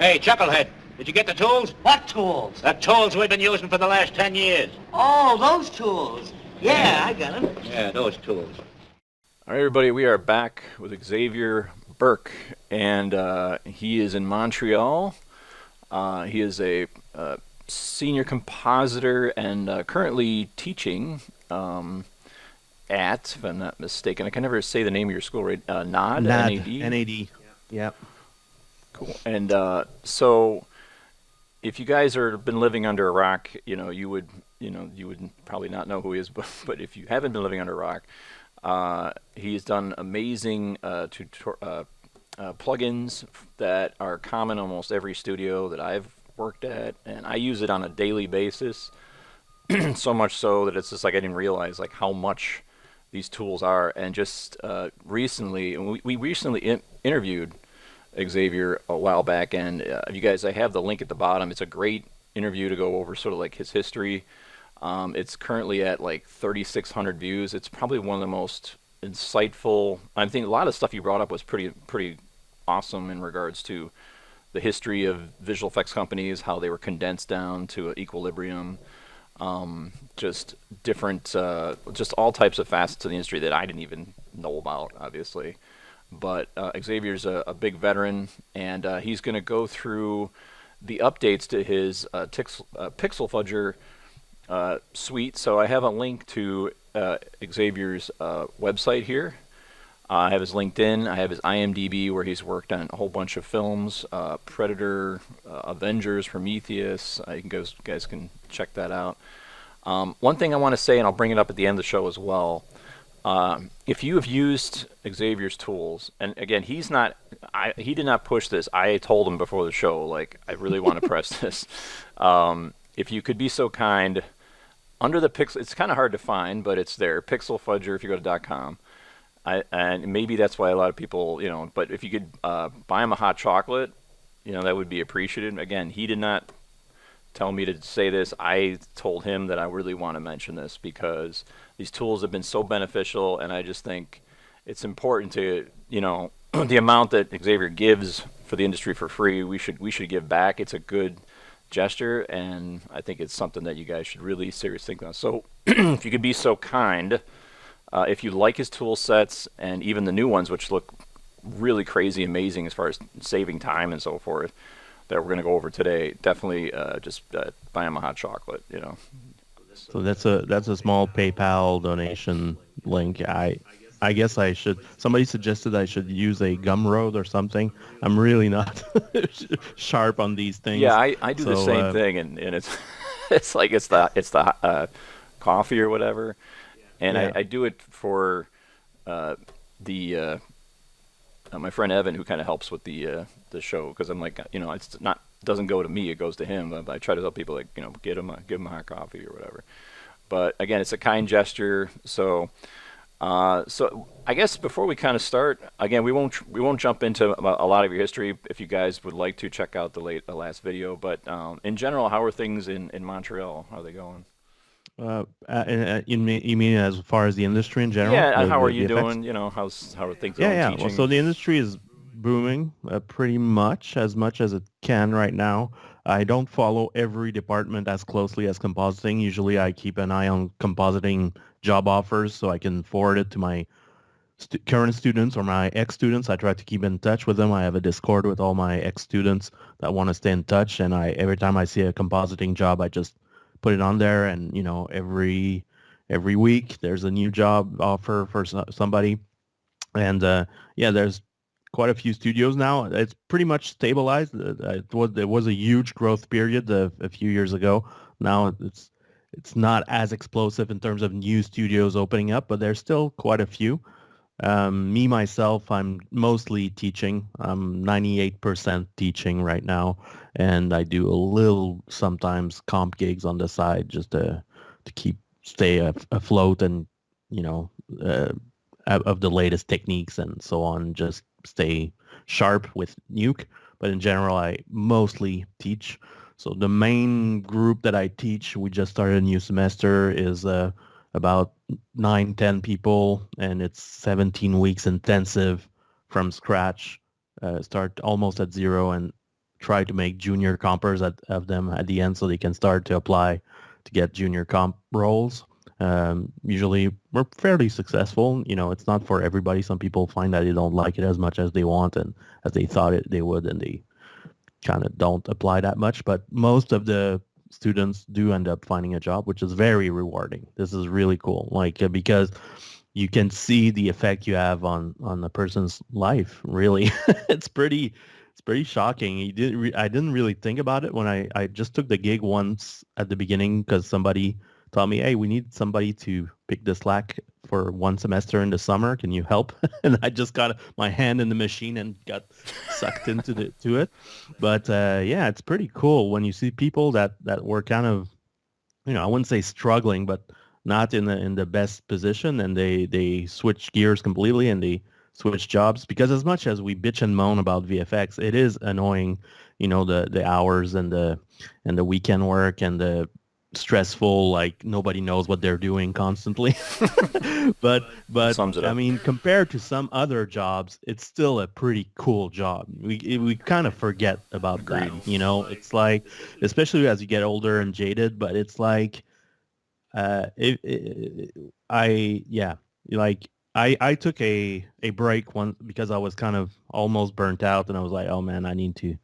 Hey, Chucklehead, did you get the tools? What tools? The tools we've been using for the last 10 years. Oh, those tools. Yeah, I got them. Yeah, those tools. All right, everybody, we are back with Xavier Bourque, and he is in Montreal. He is a senior compositor and currently teaching at, if I'm not mistaken, I can never say the name of your school, right? NAD? NAD. Yep. Cool. And so, if you guys have been living under a rock, you would probably not know who he is, but if you haven't been living under a rock, he's done amazing plugins that are common in almost every studio that I've worked at, and I use it on a daily basis. So much so that it's just like I didn't realize like how much these tools are. And just recently, we recently interviewed Xavier a while back, and you guys, I have the link at the bottom. It's a great interview to go over sort of like his history. It's currently at like 3,600 views. It's probably one of the most insightful. I think a lot of stuff you brought up was pretty awesome in regards to the history of visual effects companies, how they were condensed down to equilibrium, just different, just all types of facets of the industry that I didn't even know about, obviously. But Xavier's a big veteran, and he's going to go through the updates to his PixelFudger suite. So I have a link to Xavier's website here. I have his LinkedIn. I have his IMDB, where he's worked on a whole bunch of films, Predator, Avengers, Prometheus. You guys can check that out. One thing I want to say, and I'll bring it up at the end of the show as well, if you have used Xavier's tools, and again, he did not push this. I told him before the show, like, I really want to press this. If you could be so kind, under the Pixel, it's kind of hard to find, but it's there, PixelFudger, if you go to .com. And maybe that's why a lot of people, but if you could buy him a hot chocolate, that would be appreciated. Again, he did not tell me to say this. I told him that I really want to mention this because these tools have been so beneficial, and I just think it's important to, the amount that Xavier gives for the industry for free, we should give back. It's a good gesture, and I think it's something that you guys should really seriously think about. So if you could be so kind, if you like his tool sets and even the new ones, which look really crazy amazing as far as saving time and so forth, that we're going to go over today, definitely just buy him a hot chocolate. So that's a small PayPal donation link. I guess I should. Somebody suggested I should use a Gumroad or something. I'm really not sharp on these things. Yeah, I do the same thing, and it's it's like it's the coffee or whatever. And yeah. I do it for my friend Evan, who kind of helps with the show, because I'm like, it's not, doesn't go to me, it goes to him. But I try to tell people, like, give him a hot coffee or whatever. But again, it's a kind gesture. So I guess before we kind of start, again, we won't jump into a lot of your history. If you guys would like to check out the last video, but in general, how are things in Montreal? How are they going? You mean as far as the industry in general? Yeah, how are you doing? How are things going? Yeah. Teaching? Well, so the industry is booming pretty much as it can right now. I don't follow every department as closely as compositing. Usually I keep an eye on compositing job offers so I can forward it to my current students or my ex-students. I try to keep in touch with them. I have a Discord with all my ex-students that want to stay in touch, and every time I see a compositing job, I just put it on there, and every week there's a new job offer for somebody, and there's quite a few studios now. It's pretty much stabilized. There was a huge growth period a few years ago. Now it's not as explosive in terms of new studios opening up, but there's still quite a few. Me, myself, I'm mostly teaching. I'm 98% teaching right now, and I do a little sometimes comp gigs on the side just to stay afloat and, of the latest techniques and so on, just stay sharp with Nuke. But in general, I mostly teach. So the main group that I teach, we just started a new semester, is about 9-10 people, and it's 17 weeks intensive from scratch. Start almost at zero and try to make junior compers of them at the end so they can start to apply to get junior comp roles. Usually we're fairly successful. It's not for everybody. Some people find that they don't like it as much as they want and as they thought they would, and they kind of don't apply that much. But most of the students do end up finding a job, which is very rewarding. This is really cool, because you can see the effect you have on a person's life. Really, it's pretty shocking. I didn't really think about it when I just took the gig once at the beginning because somebody told me, hey, we need somebody to pick the slack for one semester in the summer. Can you help? And I just got my hand in the machine and got sucked into it. But yeah, it's pretty cool when you see people that were kind of, I wouldn't say struggling, but not in the best position, and they switch gears completely and they switch jobs. Because as much as we bitch and moan about VFX, it is annoying, the hours and the weekend work and the stressful, like nobody knows what they're doing constantly. but Sums it up. I mean, compared to some other jobs, it's still a pretty cool job. We kind of forget about Agreed. that. It's like, especially as you get older and jaded, but it's like I took a break once because I was kind of almost burnt out, and I was like, oh man, I need to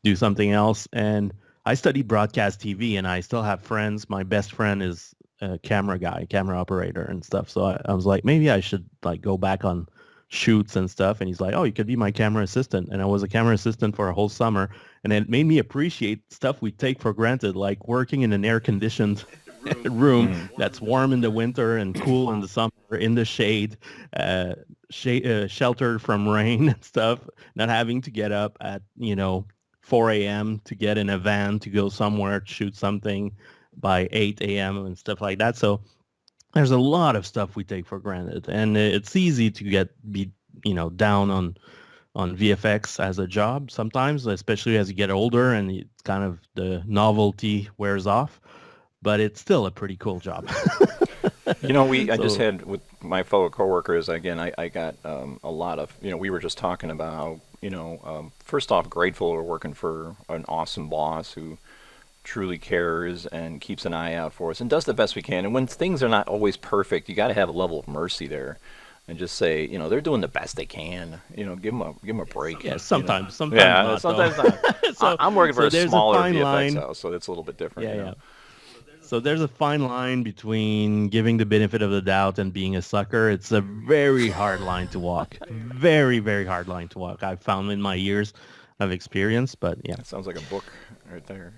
do something else. And I studied broadcast TV, and I still have friends. My best friend is a camera operator and stuff. So I was like, maybe I should go back on shoots and stuff. And he's like, oh, you could be my camera assistant. And I was a camera assistant for a whole summer. And it made me appreciate stuff we take for granted, like working in an air-conditioned room that's warm in the winter and cool in the summer, in the shade, sheltered from rain and stuff, not having to get up at 4 a.m. to get in a van to go somewhere to shoot something by 8 a.m. and stuff like that. So there's a lot of stuff we take for granted, and it's easy to be down on VFX as a job sometimes, especially as you get older and it's kind of the novelty wears off. But it's still a pretty cool job. I just had with my fellow coworkers, again, I got a lot of, we were just talking about how, first off, grateful we're working for an awesome boss who truly cares and keeps an eye out for us and does the best we can. And when things are not always perfect, you got to have a level of mercy there and just say, they're doing the best they can. Give them a break. Yeah, sometimes yeah, not. Sometimes not. So, I'm working for a smaller VFX line. house, so it's a little bit different. Yeah. So there's a fine line between giving the benefit of the doubt and being a sucker. It's a very hard line to walk. Very, very hard line to walk. I've found in my years of experience, but yeah. That sounds like a book right there.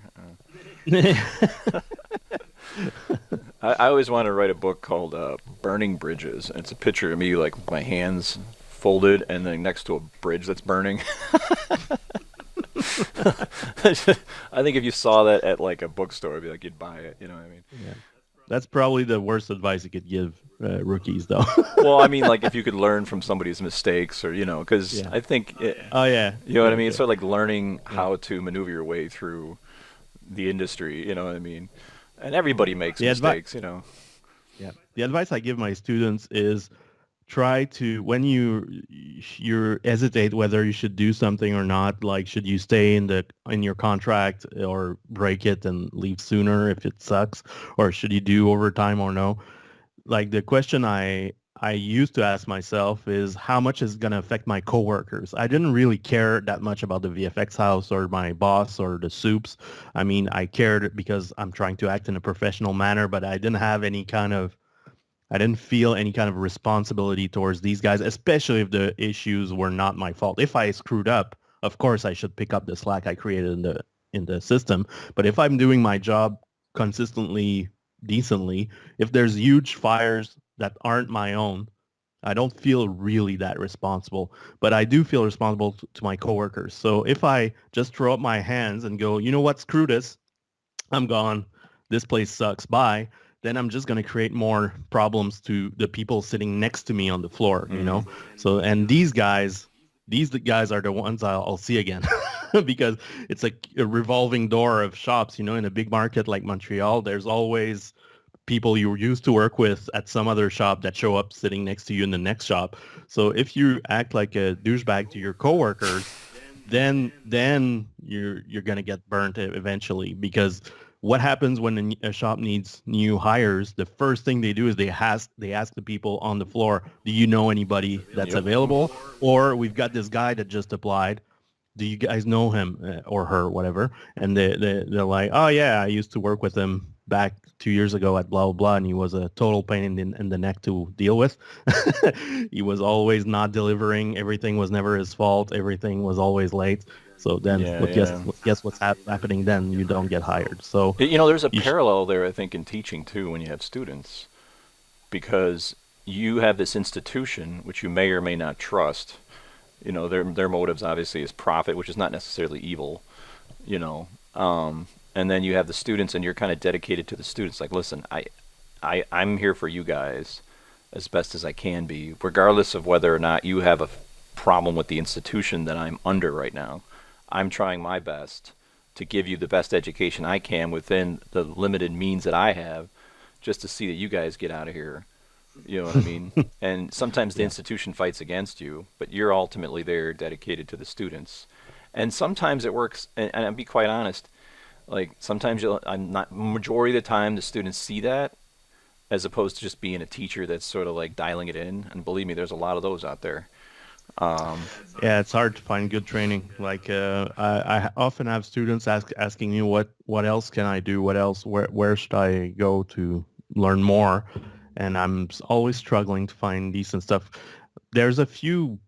I always wanted to write a book called Burning Bridges. And it's a picture of me, like my hands folded and then next to a bridge that's burning. I think if you saw that at like a bookstore, it'd be like you'd buy it. You know what I mean? Yeah. That's probably the worst advice you could give rookies, though. Well, I mean, like if you could learn from somebody's mistakes, or because I think. Oh yeah. You know what I mean? Sort of like learning how to maneuver your way through the industry. You know what I mean? And everybody makes mistakes. Yeah. The advice I give my students is try to, when you hesitate whether you should do something or not, like should you stay in your contract or break it and leave sooner if it sucks, or should you do overtime or no? Like the question I used to ask myself is how much is it going to affect my coworkers? I didn't really care that much about the VFX house or my boss or the soups. I mean, I cared because I'm trying to act in a professional manner, but I didn't feel any kind of responsibility towards these guys, especially if the issues were not my fault. If I screwed up, of course I should pick up the slack I created in the system. But if I'm doing my job consistently, decently, if there's huge fires that aren't my own, I don't feel really that responsible. But I do feel responsible to my coworkers. So if I just throw up my hands and go, you know what, screw this, I'm gone, this place sucks, bye, then I'm just going to create more problems to the people sitting next to me on the floor, So, and these guys are the ones I'll see again because it's like a revolving door of shops, in a big market like Montreal. There's always people you used to work with at some other shop that show up sitting next to you in the next shop. So if you act like a douchebag to your coworkers, then you're gonna get burnt eventually, because what happens when a shop needs new hires? The first thing they do is they ask the people on the floor, do you know anybody that's Yep. available? Or we've got this guy that just applied. Do you guys know him or her, whatever? And they're like, oh yeah, I used to work with him back 2 years ago at blah, blah, blah, and he was a total pain in the neck to deal with. He was always not delivering. Everything was never his fault. Everything was always late. So then guess what's happening then? You don't get hired. So You know, there's a parallel there, I think, in teaching, too, when you have students. Because you have this institution, which you may or may not trust. You know, their motives, obviously, is profit, which is not necessarily evil, you know. And then you have the students, and you're kind of dedicated to the students. Like, listen, I'm here for you guys as best as I can be, regardless of whether or not you have a problem with the institution that I'm under right now. I'm trying my best to give you the best education I can within the limited means that I have, just to see that you guys get out of here. You know what I mean? And sometimes the institution fights against you, but you're ultimately there dedicated to the students. And sometimes it works, and I'll be quite honest, like sometimes majority of the time the students see that, as opposed to just being a teacher that's sort of like dialing it in. And believe me, there's a lot of those out there. Yeah, it's hard to find good training. Like I often have students asking me what else can I do? What else? Where should I go to learn more? And I'm always struggling to find decent stuff. There's a few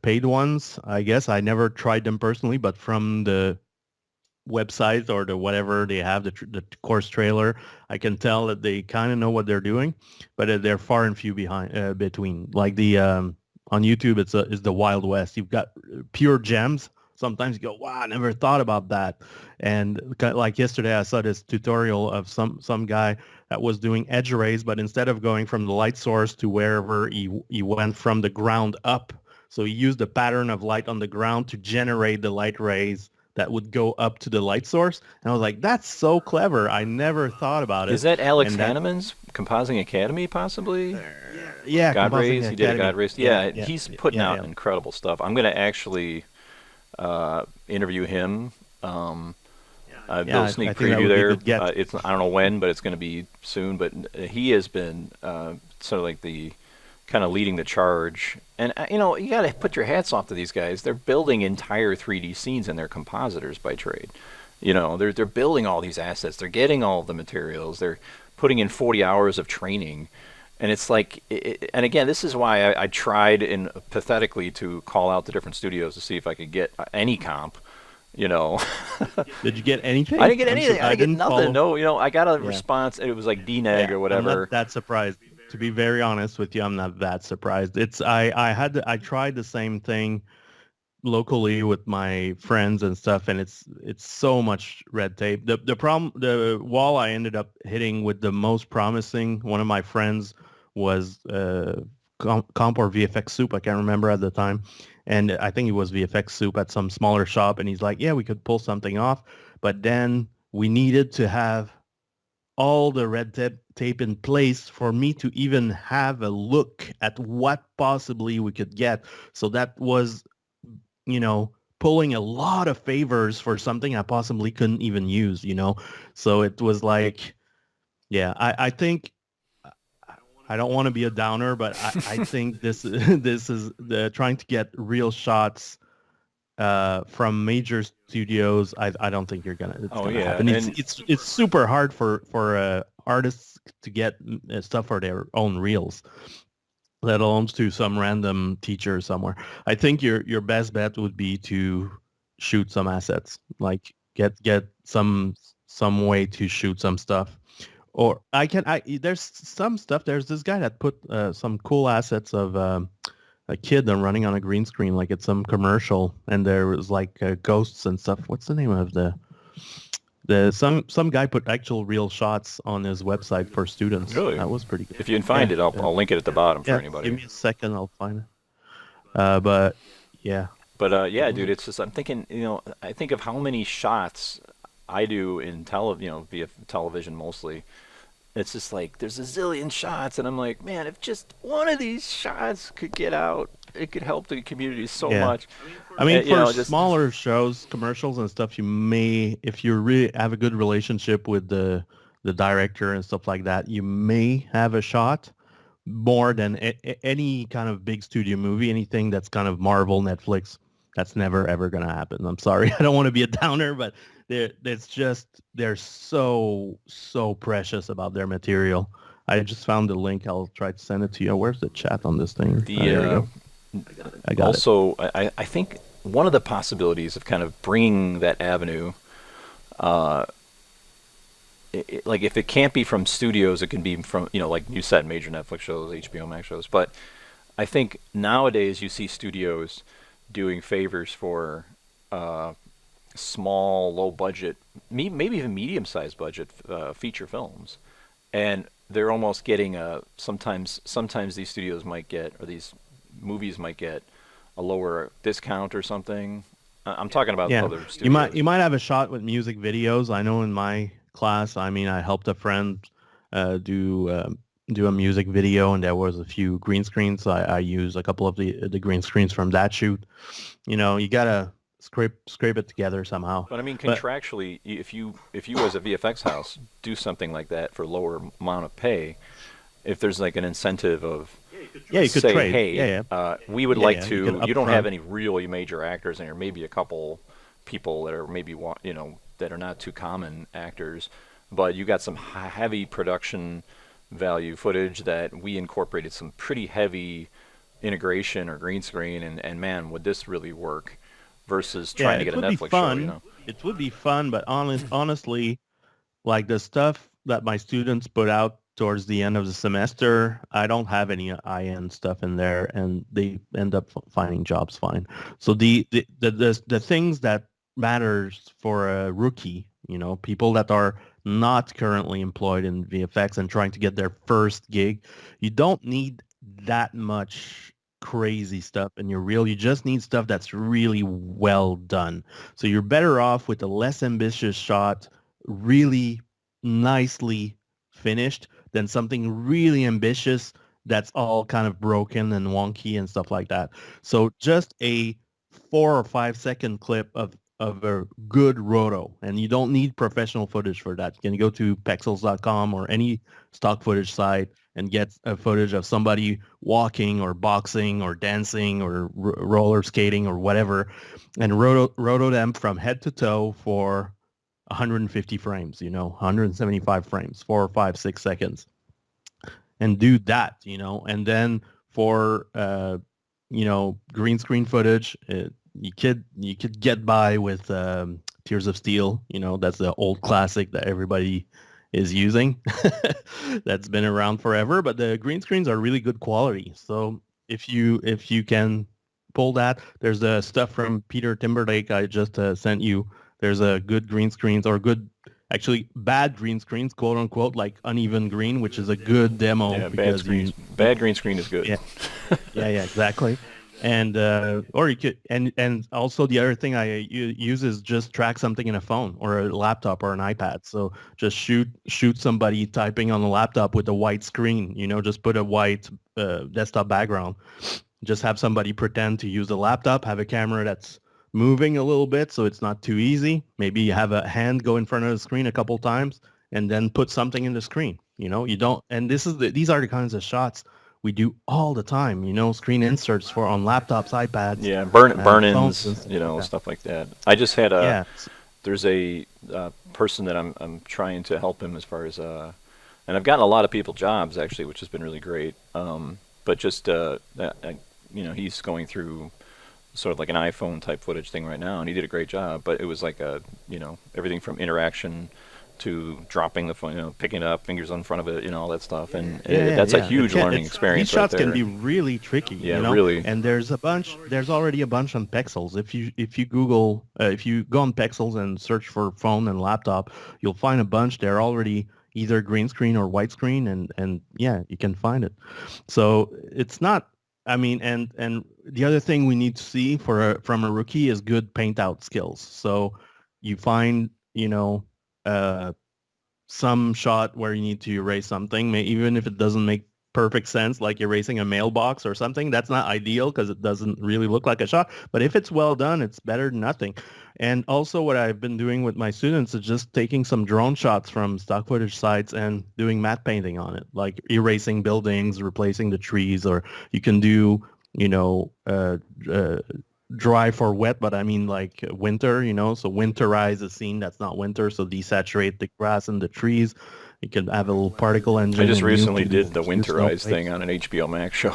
paid ones, I guess. I never tried them personally, but from the website or the whatever they have, the course trailer, I can tell that they kind of know what they're doing, but they're far and few between. Like the on YouTube, it's the Wild West. You've got pure gems. Sometimes you go, wow, I never thought about that. And like yesterday, I saw this tutorial of some guy that was doing edge arrays, but instead of going from the light source to wherever he went from the ground up. So he used the pattern of light on the ground to generate the light rays that would go up to the light source. And I was like, that's so clever. I never thought about it. Is that Alex Hanneman's Compositing Academy, possibly? Yeah. God Rays. He did a God Rays. Yeah, yeah, he's putting out incredible stuff. I'm going to actually interview him. Little sneak preview there. It's I don't know when, but it's going to be soon. But he has been sort of like the kind of leading the charge. And you know, you got to put your hats off to these guys. They're building entire 3D scenes, and they're compositors by trade. You know, they're building all these assets. They're getting all the materials. They're putting in 40 hours of training. And it's like, and again, this is why I tried pathetically to call out the different studios to see if I could get any comp. You know, did you get anything? I didn't get anything. I didn't get nothing. Follow. No, you know, I got a response. It was like DNEG or whatever. I'm not that surprised. To be very honest with you, I'm not that surprised. It's I tried the same thing locally with my friends and stuff, and it's so much red tape. The wall I ended up hitting with the most promising, one of my friends was Comp or VFX Soup, I can't remember at the time, and I think it was VFX Soup at some smaller shop, and he's like, yeah, we could pull something off, but then we needed to have all the red tape in place for me to even have a look at what possibly we could get. So that was, you know, pulling a lot of favors for something I possibly couldn't even use, you know. So it was like, yeah, I think, I don't want to be a downer, but I think this is trying to get real shots from major studios. I don't think it's gonna happen. It's super hard for artists to get stuff for their own reels, let alone to some random teacher somewhere. I think your best bet would be to shoot some assets, like get some way to shoot some stuff. Or there's some stuff. There's this guy that put some cool assets of a kid running on a green screen, like it's some commercial, and there was like ghosts and stuff. What's the name of some guy put actual real shots on his website for students. Really? That was pretty good. If you can find it, I'll link it at the bottom for anybody. Give me a second, I'll find it. But yeah. But yeah, dude, it's just I'm thinking, you know, I think of how many shots I do in via television mostly. It's just like there's a zillion shots, and I'm like, man, if just one of these shots could get out, it could help the community so Yeah. much. I mean, You for know, just smaller shows, commercials and stuff, you may, if you really have a good relationship with the director and stuff like that, you may have a shot more than any kind of big studio movie, anything that's kind of Marvel, Netflix. That's never ever gonna happen. I'm sorry, I don't want to be a downer, but they're so precious about their material. I just found the link. I'll try to send it to you. Where's the chat on this thing? the There you go. I got it. also, I think one of the possibilities of kind of bringing that avenue, like if it can't be from studios, it can be from, you know, like you said, major Netflix shows, HBO Max shows. But I think nowadays you see studios doing favors for small, low budget, maybe even medium sized budget feature films, and they're almost getting a sometimes these studios might get, or these movies might get, a lower discount or something. I'm talking about Yeah, other studios. you might have a shot with music videos. I know in my class, I mean, I helped a friend do a music video, and there was a few green screens. I used a couple of the green screens from that shoot. You know, you gotta scrape it together somehow. But I mean, But contractually, if you as a VFX house do something like that for lower amount of pay, if there's like an incentive of, yeah, you could say, trade. hey, Yeah. we would Yeah, like yeah, to. you could You don't have upfront. any really major actors in here. Maybe a couple people that are maybe you know, that are not too common actors, but you got some heavy production value footage that we incorporated some pretty heavy integration or green screen, and man, would this really work? Versus Yeah, trying to it get a would be Netflix show, you fun. know. It would be fun, but honestly, like the stuff that my students put out towards the end of the semester, I don't have any IN stuff in there, and they end up finding jobs fine. So the things that matters for a rookie, you know, people that are not currently employed in VFX and trying to get their first gig, you don't need that much crazy stuff in your reel. You just need stuff that's really well done. So you're better off with a less ambitious shot, really nicely finished, than something really ambitious that's all kind of broken and wonky and stuff like that. So just a 4 or 5 second clip of a good roto, and you don't need professional footage for that. You can go to pixels.com or any stock footage site and get a footage of somebody walking or boxing or dancing or roller skating or whatever, and roto them from head to toe for 150 frames, you know, 175 frames, 4 or 5, 6 seconds, and do that, you know. And then for you know, green screen footage, you could get by with Tears of Steel. You know, that's the old classic that everybody is using. That's been around forever, but the green screens are really good quality. So if you can pull that, there's the stuff from Peter Timberlake I just sent you. There's a good green screens, or good, actually bad green screens, quote unquote, like uneven green, which is a good demo. Yeah, because bad green screen is good. Yeah, yeah, exactly. And or you could, and also the other thing I use is just track something in a phone or a laptop or an iPad. So just shoot somebody typing on a laptop with a white screen. You know, just put a white desktop background. Just have somebody pretend to use the laptop, have a camera that's moving a little bit so it's not too easy. Maybe you have a hand go in front of the screen a couple times, and then put something in the screen. You know, you don't, and these are the kinds of shots we do all the time. You know, screen inserts for on laptops, iPads, Yeah, phones, and burn-ins, stuff you know, like that. stuff like that. I just had Yeah, there's a person that I'm trying to help him as far as and I've gotten a lot of people jobs actually, which has been really great. But just you know, he's going through sort of like an iPhone type footage thing right now, and he did a great job. But it was like you know, everything from interaction to dropping the phone, you know, picking it up, fingers in front of it, you know, all that stuff, and that's a huge learning experience. These shots right there. can be really tricky. Yeah, you know? really. And there's already a bunch on Pexels. If you Google, if you go on Pexels and search for phone and laptop, you'll find a bunch. They're already either green screen or white screen, and yeah, you can find it. So it's not. I mean, and the other thing we need to see from a rookie is good paint out skills. So you find, you know, some shot where you need to erase something, even if it doesn't make perfect sense, like erasing a mailbox or something. That's not ideal because it doesn't really look like a shot. But if it's well done, it's better than nothing. And also what I've been doing with my students is just taking some drone shots from stock footage sites and doing matte painting on it, like erasing buildings, replacing the trees, or you can do, dry for wet, but I mean like winter, so winterize a scene that's not winter, so desaturate the grass and the trees. You can have a little particle engine. I just recently did the winterize thing on an HBO Max show.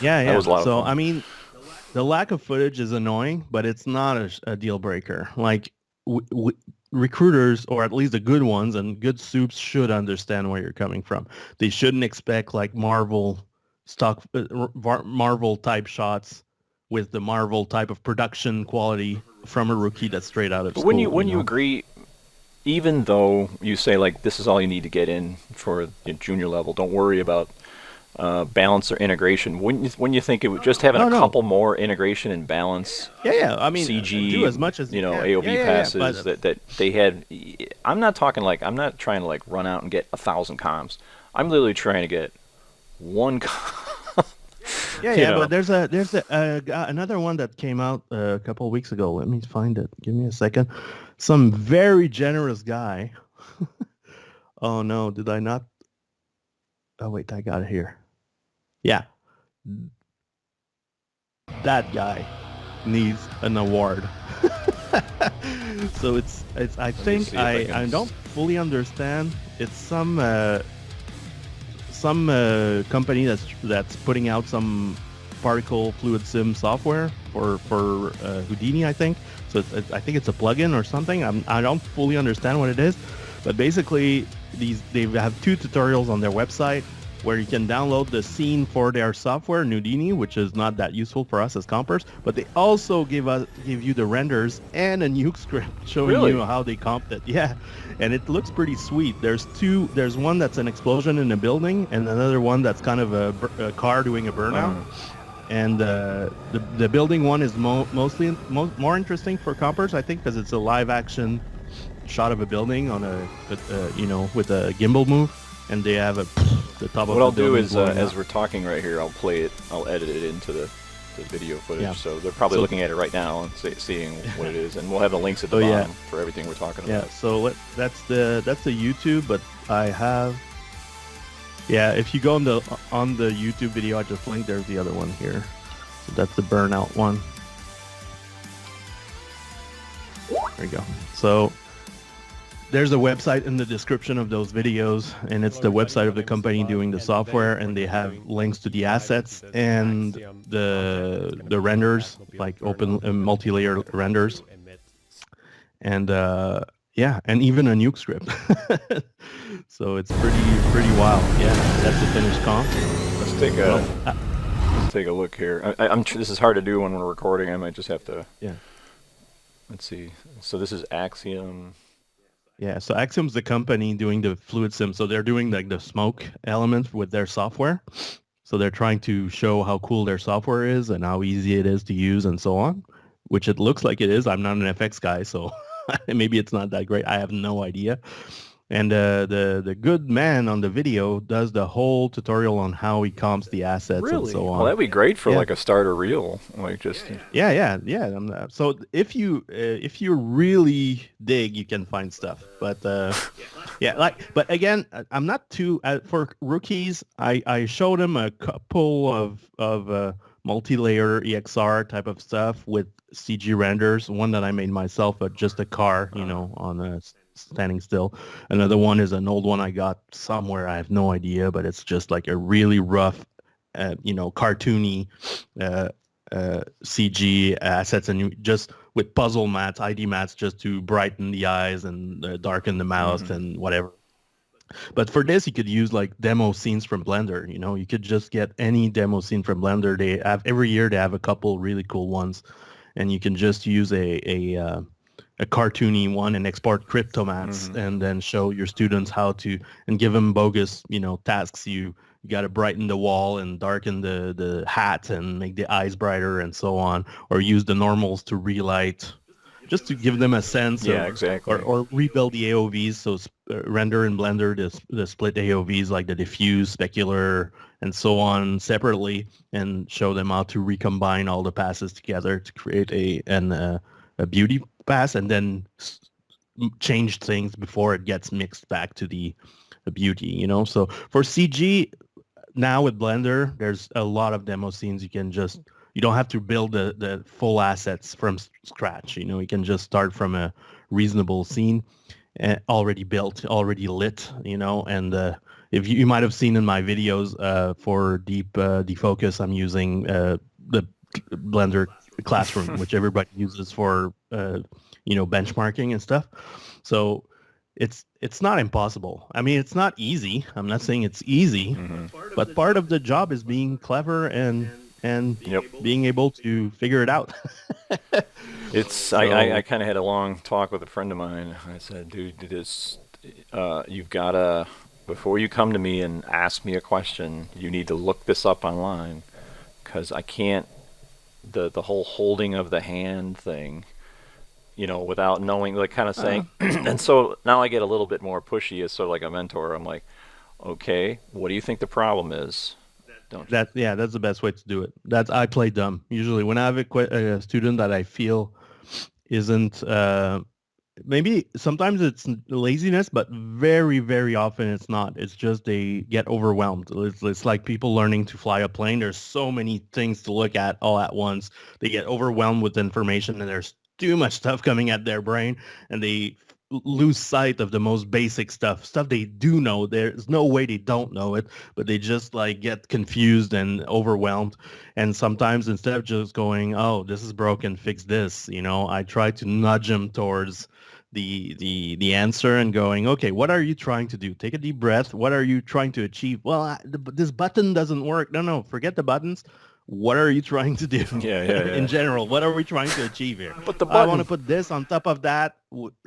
Yeah. That was a lot of fun. I mean, the lack of footage is annoying, but it's not a deal breaker. Like recruiters, or at least the good ones and good soups, should understand where you're coming from. They shouldn't expect like Marvel type shots with the Marvel type of production quality from a rookie that's straight out of school. When you agree, even though you say like this is all you need to get in for junior level, don't worry about balance or integration. When you think it would just having a couple more integration and balance, I mean, CG, do as much as AOV passes that they had. I'm not trying to like run out and get 1,000 comms. I'm literally trying to get one. But there's another one that came out a couple of weeks ago. Let me find it. Give me a second. Some very generous guy. Oh no, did I not? Oh wait, I got it here. Yeah, that guy needs an award. So it's. I think I don't fully understand. It's some company that's putting out some particle fluid sim software for Houdini, I think. So I think it's a plugin or something. I don't fully understand what it is, but basically they have 2 tutorials on their website where you can download the scene for their software, Houdini, which is not that useful for us as compers, but they also give you the renders and a Nuke script showing you how they comped it. Yeah, and it looks pretty sweet. There's one that's an explosion in a building, and another one that's kind of a car doing a burnout. And the building one is mostly more interesting for compers, I think, because it's a live action shot of a building on with a gimbal move, and they have the top of the building. What I'll do is, as we're talking right here, I'll edit it into the video footage. Yeah. So they're probably looking at it right now and seeing what it is, and we'll have the links at the bottom for everything we're talking about. Yeah. So that's the YouTube, but I have. Yeah, if you go on the YouTube video I just linked, there's the other one here. So that's the Burnout one. There you go. So there's a website in the description of those videos, and it's the website of the company doing the software, and they have links to the assets and the renders, like open multi-layer renders. And and even a Nuke script. So it's pretty wild. Yeah, that's the finished comp. Let's take a look here. This is hard to do when we're recording. I might just have to. Yeah. Let's see. So this is Axiom. Yeah. So Axiom's the company doing the fluid sim. So they're doing like the smoke element with their software. So they're trying to show how cool their software is and how easy it is to use and so on, which it looks like it is. I'm not an FX guy, so maybe it's not that great. I have no idea. And the good man on the video does the whole tutorial on how he comps the assets and so on. Well, that'd be great for like a starter reel, like just. Yeah. So if you really dig, you can find stuff. But but again, I'm not too for rookies. I showed him a couple of multi-layer EXR type of stuff with CG renders. One that I made myself, but just a car, on a standing still. Another one is an old one I got somewhere. I have no idea, but it's just like a really rough, cartoony CG assets, and just with puzzle mats, ID mats, just to brighten the eyes and darken the mouth and whatever. But for this, you could use like demo scenes from Blender. You could just get any demo scene from Blender. They have every year they have a couple really cool ones, and you can just use a cartoony one and export cryptomats and then show your students how to, and give them bogus tasks. You got to brighten the wall and darken the hat and make the eyes brighter and so on, or use the normals to relight just to give them a sense Yeah, of, exactly. or rebuild the AOVs. So render in Blender the split AOVs like the diffuse, specular, and so on separately, and show them how to recombine all the passes together to create a beauty pass, and then change things before it gets mixed back to the beauty. You know, so for CG now with Blender, there's a lot of demo scenes you don't have to build the full assets from scratch. You know, you can just start from a reasonable scene already built, already lit, you know, and if you might have seen in my videos for defocus, I'm using the Blender Classroom, which everybody uses for, benchmarking and stuff. So it's not impossible. I mean, it's not easy. I'm not saying it's easy, but part of the job is being clever and being able to figure it out. I kind of had a long talk with a friend of mine. I said, dude, you've got to, before you come to me and ask me a question, you need to look this up online, because I can't, the whole holding of the hand thing, you know, without knowing, like kind of saying, and so now I get a little bit more pushy as sort of like a mentor. I'm like, okay, what do you think the problem is? That's the best way to do it. I play dumb. Usually when I have a student that I feel isn't, maybe sometimes it's laziness, but very, very often it's not. It's just they get overwhelmed. It's like people learning to fly a plane. There's so many things to look at all at once. They get overwhelmed with information, and there's too much stuff coming at their brain, and they lose sight of the most basic stuff they do know. There's no way they don't know it, but they just like get confused and overwhelmed. And sometimes instead of just going, oh, this is broken, fix this, you know, I try to nudge them towards the answer and going, okay, what are you trying to do? Take a deep breath. What are you trying to achieve? Well, this button doesn't work. No, forget the buttons. What are you trying to do? Yeah. In general, what are we trying to achieve here? But the I want to put this on top of that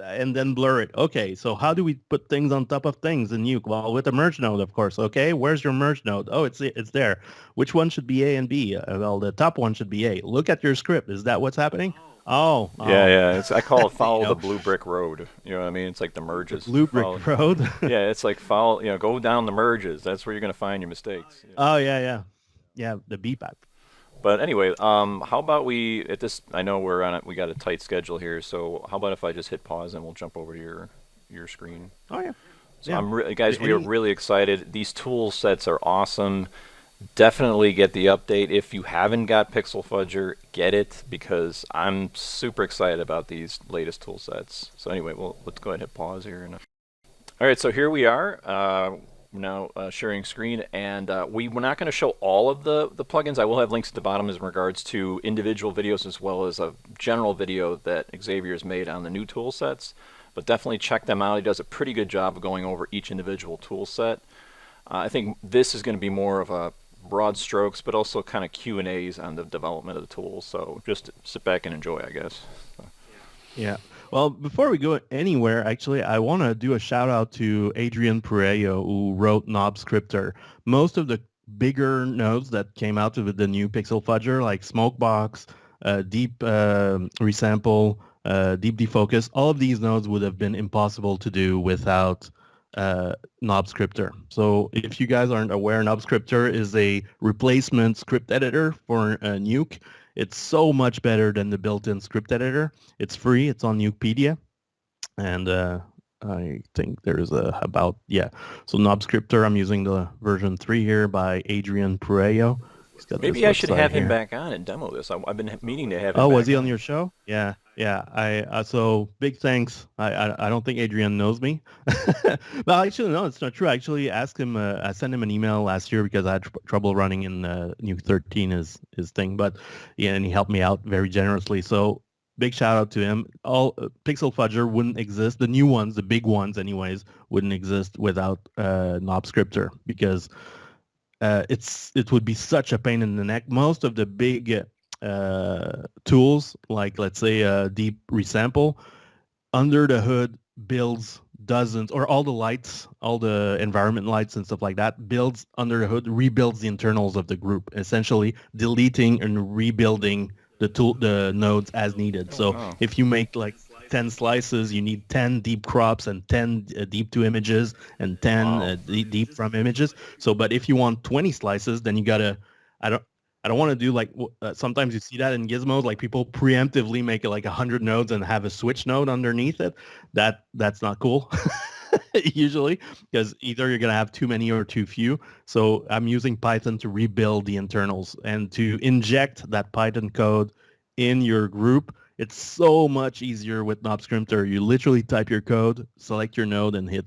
and then blur it. Okay, so how do we put things on top of things in Nuke? Well, with a merge node, of course. Okay, where's your merge node? Oh, it's there. Which one should be A and B? Well, the top one should be A. Look at your script. Is that what's happening? Oh. Yeah. I call it follow the blue brick road. You know what I mean? It's like the merges. The blue brick road. Yeah, it's like go down the merges. That's where you're going to find your mistakes. You know? Oh, yeah. Yeah, the B pipe. But anyway, how about we at this? I know we got a tight schedule here, so how about if I just hit pause and we'll jump over to your screen? Oh yeah. So we are really excited. These tool sets are awesome. Definitely get the update. If you haven't got PixelFudger, get it, because I'm super excited about these latest tool sets. So anyway, let's go ahead and hit pause here. All right, so here we are. Now sharing screen, and we're not going to show all of the plugins. I will have links at the bottom as regards to individual videos, as well as a general video that Xavier's made on the new tool sets. But definitely check them out. He does a pretty good job of going over each individual tool set. I think this is going to be more of a broad strokes, but also kind of Q&As on the development of the tools. So just sit back and enjoy, I guess. So. Yeah. Well, before we go anywhere, actually, I want to do a shout out to Adrian Pureyo, who wrote NobScriptor. Most of the bigger nodes that came out with the new PixelFudger, like Smokebox, Deep Resample, Deep Defocus, all of these nodes would have been impossible to do without NobScriptor. So if you guys aren't aware, NobScriptor is a replacement script editor for Nuke. It's so much better than the built-in script editor. It's free. It's on Nukepedia. And I think there's So NobScriptor, I'm using the version 3 here by Adrian Pureyo. Maybe I should have him back on and demo this. I've been meaning to have him back. Oh, was he on your show? Yeah. So big thanks. I don't think Adrian knows me. Well, actually, no, it's not true. I actually asked him. I sent him an email last year because I had trouble running in Nuke 13 his thing. But yeah, and he helped me out very generously. So big shout out to him. All PixelFudger wouldn't exist. The new ones, the big ones, anyways, wouldn't exist without NobScriptor, because it would be such a pain in the neck. Most of the big tools, like let's say Deep Resample, under the hood builds dozens, or all the lights, all the environment lights and stuff like that, builds under the hood, rebuilds the internals of the group, essentially deleting and rebuilding the nodes as needed. So wow. if you make like 10 slices, you need 10 deep crops and 10 deep to images and 10 Wow. deep from images. So, but if you want 20 slices, then you gotta. I don't. I don't want to do like sometimes you see that in gizmos, like people preemptively make it like 100 nodes and have a switch node underneath it. That's not cool. Usually, because either you're gonna have too many or too few. So I'm using Python to rebuild the internals and to inject that Python code in your group. It's so much easier with NobScripter. You literally type your code, select your node, and hit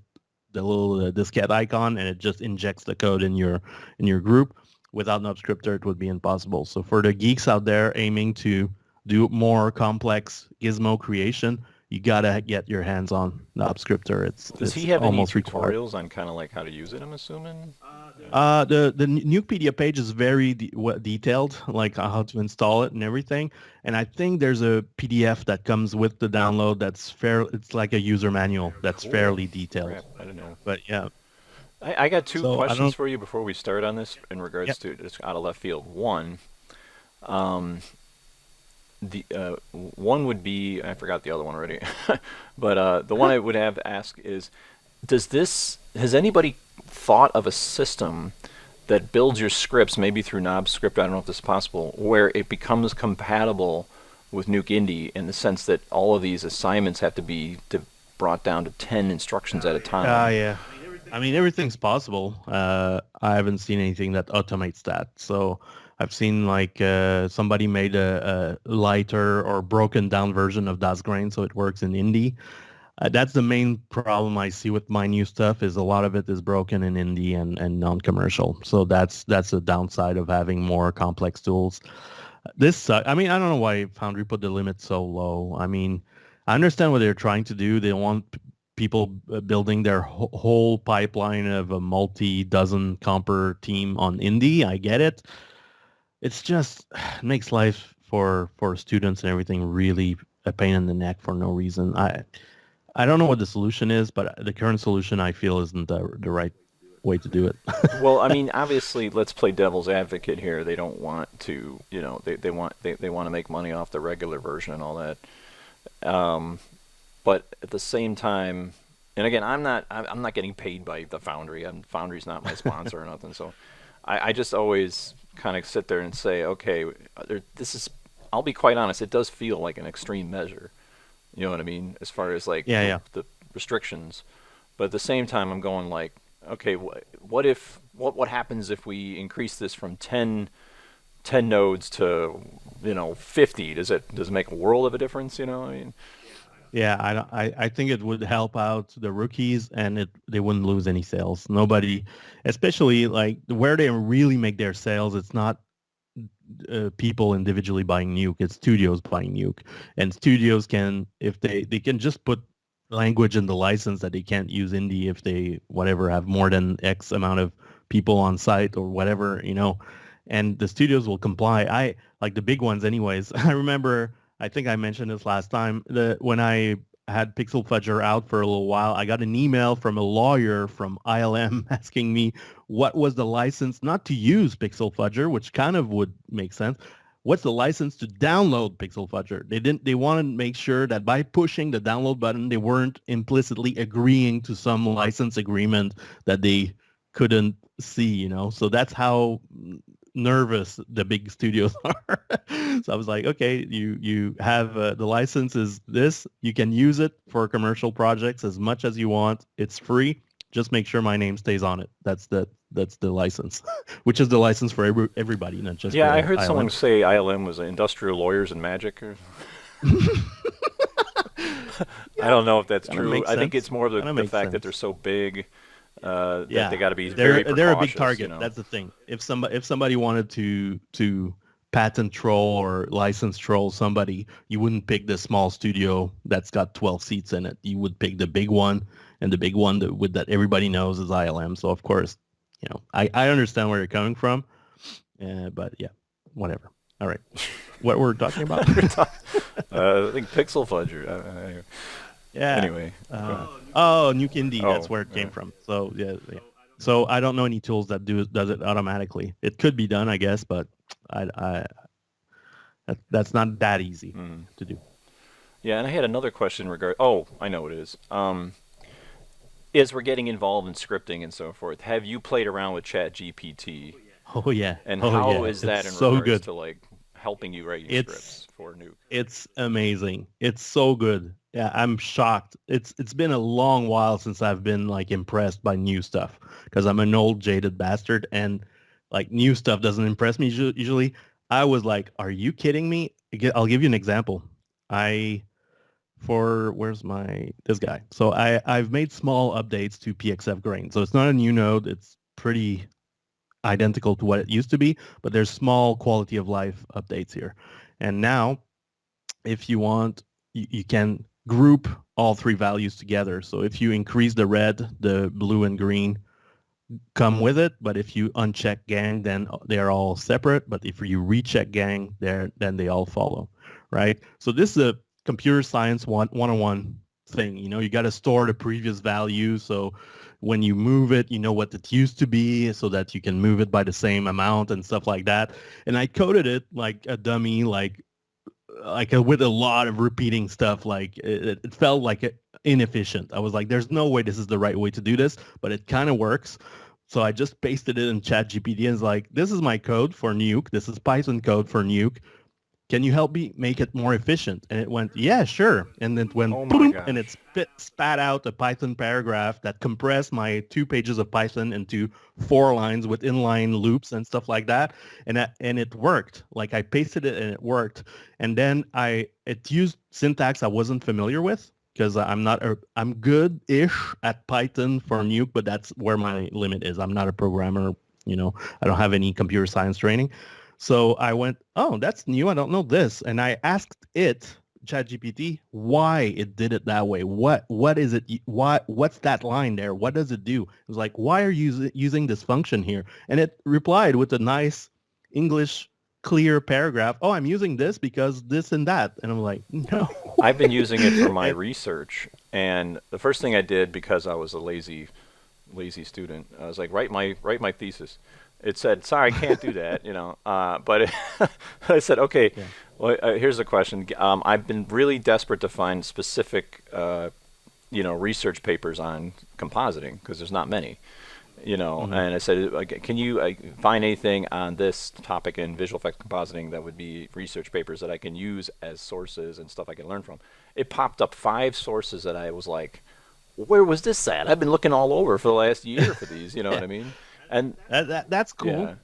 the little diskette icon, and it just injects the code in your group. Without NobScripter, it would be impossible. So for the geeks out there aiming to do more complex gizmo creation, you gotta get your hands on NobScripter. Does he it's have any almost required. tutorials on kind of like how to use it? I'm assuming. The Nukepedia page is very detailed, like how to install it and everything. And I think there's a PDF that comes with the download that's fair. It's like a user manual that's Cool. fairly detailed. Crap, I don't know. But yeah, I got two so I questions don't. for you before we start on this in regards Yep. to just out of left field. One, the one would be I forgot the other one already, but the one I would have to ask is, has anybody thought of a system that builds your scripts maybe through NobScript? I don't know if this is possible, where it becomes compatible with Nuke Indie in the sense that all of these assignments have to be brought down to 10 instructions at a time. Yeah. I mean, everything's possible. I haven't seen anything that automates that. So I've seen like somebody made a lighter or broken down version of Dasgrain so it works in Indie. That's the main problem I see with my new stuff is a lot of it is broken in Indie and non-commercial. So that's a downside of having more complex tools. I mean, I don't know why Foundry put the limit so low. I mean, I understand what they're trying to do. They want people building their whole pipeline of a multi-dozen comper team on Indie. I get it. It's just makes life for students and everything really a pain in the neck for no reason. I don't know what the solution is, but the current solution I feel isn't the right way to do it. Well, I mean, obviously, let's play devil's advocate here. They don't want to, they want to make money off the regular version and all that. But at the same time, and again, I'm not getting paid by the Foundry. Foundry's not my sponsor or nothing. So I just always kind of sit there and say, okay, I'll be quite honest, it does feel like an extreme measure. You know what I mean? As far as like the restrictions. But at the same time, I'm going like, okay, what happens if we increase this from 10 nodes to 50? Does it make a world of a difference? I mean, yeah, I think it would help out the rookies, and they wouldn't lose any sales. Nobody, especially like where they really make their sales, it's not people individually buying Nuke, it's studios buying Nuke, and studios can, if they can just put language in the license that they can't use Indie if they have more than X amount of people on site or whatever, and the studios will comply. I like the big ones anyways. I remember, I think I mentioned this last time, when I had PixelFudger out for a little while, I got an email from a lawyer from ILM asking me what was the license not to use PixelFudger, which kind of would make sense. What's the license to download PixelFudger? They wanted to make sure that by pushing the download button, they weren't implicitly agreeing to some license agreement that they couldn't see, So that's how nervous the big studios are. So I was like, okay, you have the license is this. You can use it for commercial projects as much as you want. It's free. Just make sure my name stays on it. That's the license, which is the license for everybody, not just for I heard ILM. someone say ILM was industrial lawyers and magic. Or... I don't know if that's true. I think it's more of the fact that they're so big. That they got to be very precautious. They're a big target. That's the thing. If somebody wanted to patent troll or license troll somebody, you wouldn't pick the small studio that's got 12 seats in it. You would pick the big one, and the big one that everybody knows is ILM. So of course, I understand where you're coming from, but yeah, whatever. All right, what we're talking about? I think PixelFudger. Yeah. Anyway. Nuke Indie. That's where it came from. So yeah. So I don't know any tools that does it automatically. It could be done, I guess, but I That's not that easy to do. Yeah, and I had another question regarding. Oh, I know what it is. As we're getting involved in scripting and so forth, have you played around with ChatGPT? Oh yeah. And oh how yeah. is that It's in so regards good. to like helping you write your It's scripts for Nuke? it's amazing. It's so good. Yeah, I'm shocked. It's been a long while since I've been like impressed by new stuff because I'm an old jaded bastard and like new stuff doesn't impress me usually. I was like, "Are you kidding me?" I'll give you an example. I for where's my this guy? So I've made small updates to PXF grain. So it's not a new node. It's pretty identical to what it used to be, but there's small quality of life updates here. And now if you want, you can group all three values together. So if you increase the red, the blue and green come with it, but if you uncheck gang, then they're all separate. But if you recheck gang, then they all follow, right? So this is a computer science 101 thing. You got to store the previous value. So when you move it, you know what it used to be so that you can move it by the same amount and stuff like that. And I coded it like a dummy, like with a lot of repeating stuff. Like it felt like inefficient. I was like, there's no way this is the right way to do this, but it kind of works. So I just pasted it in ChatGPT and it's like, this is my code for Nuke. This is Python code for Nuke. Can you help me make it more efficient? And it went, yeah, sure. And then it went, Oh my boom, gosh. and it spat out a Python paragraph that compressed my 2 pages of Python into 4 lines with inline loops and stuff like that. And it worked. Like I pasted it and it worked. And then it used syntax I wasn't familiar with because I'm good-ish at Python for Nuke, but that's where my limit is. I'm not a programmer. I don't have any computer science training. So I went, oh, that's new. I don't know this. And I asked it, ChatGPT, why it did it that way. What is it? What's that line there? What does it do? It was like, why are you using this function here? And it replied with a nice English clear paragraph. Oh, I'm using this because this and that. And I'm like, no. I've been using it for my research, and the first thing I did, because I was a lazy student, I was like, write my thesis. It said, sorry, I can't do that, but I said, okay, Yeah. well, here's the question. I've been really desperate to find specific, research papers on compositing because there's not many, and I said, like, can you find anything on this topic in visual effects compositing that would be research papers that I can use as sources and stuff I can learn from? It popped up 5 sources that I was like, where was this at? I've been looking all over for the last year for these, you know what I mean? And that's cool. Yeah.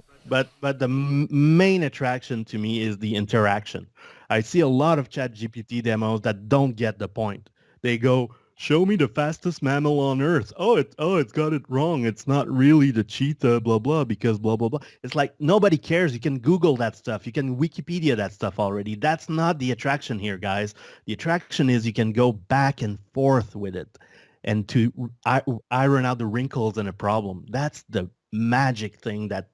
But the main attraction to me is the interaction. I see a lot of ChatGPT demos that don't get the point. They go, show me the fastest mammal on Earth. It's got it wrong. It's not really the cheetah, blah, blah, because blah, blah, blah. It's like nobody cares. You can Google that stuff. You can Wikipedia that stuff already. That's not the attraction here, guys. The attraction is you can go back and forth with it and to iron out the wrinkles in a problem. That's the magic thing that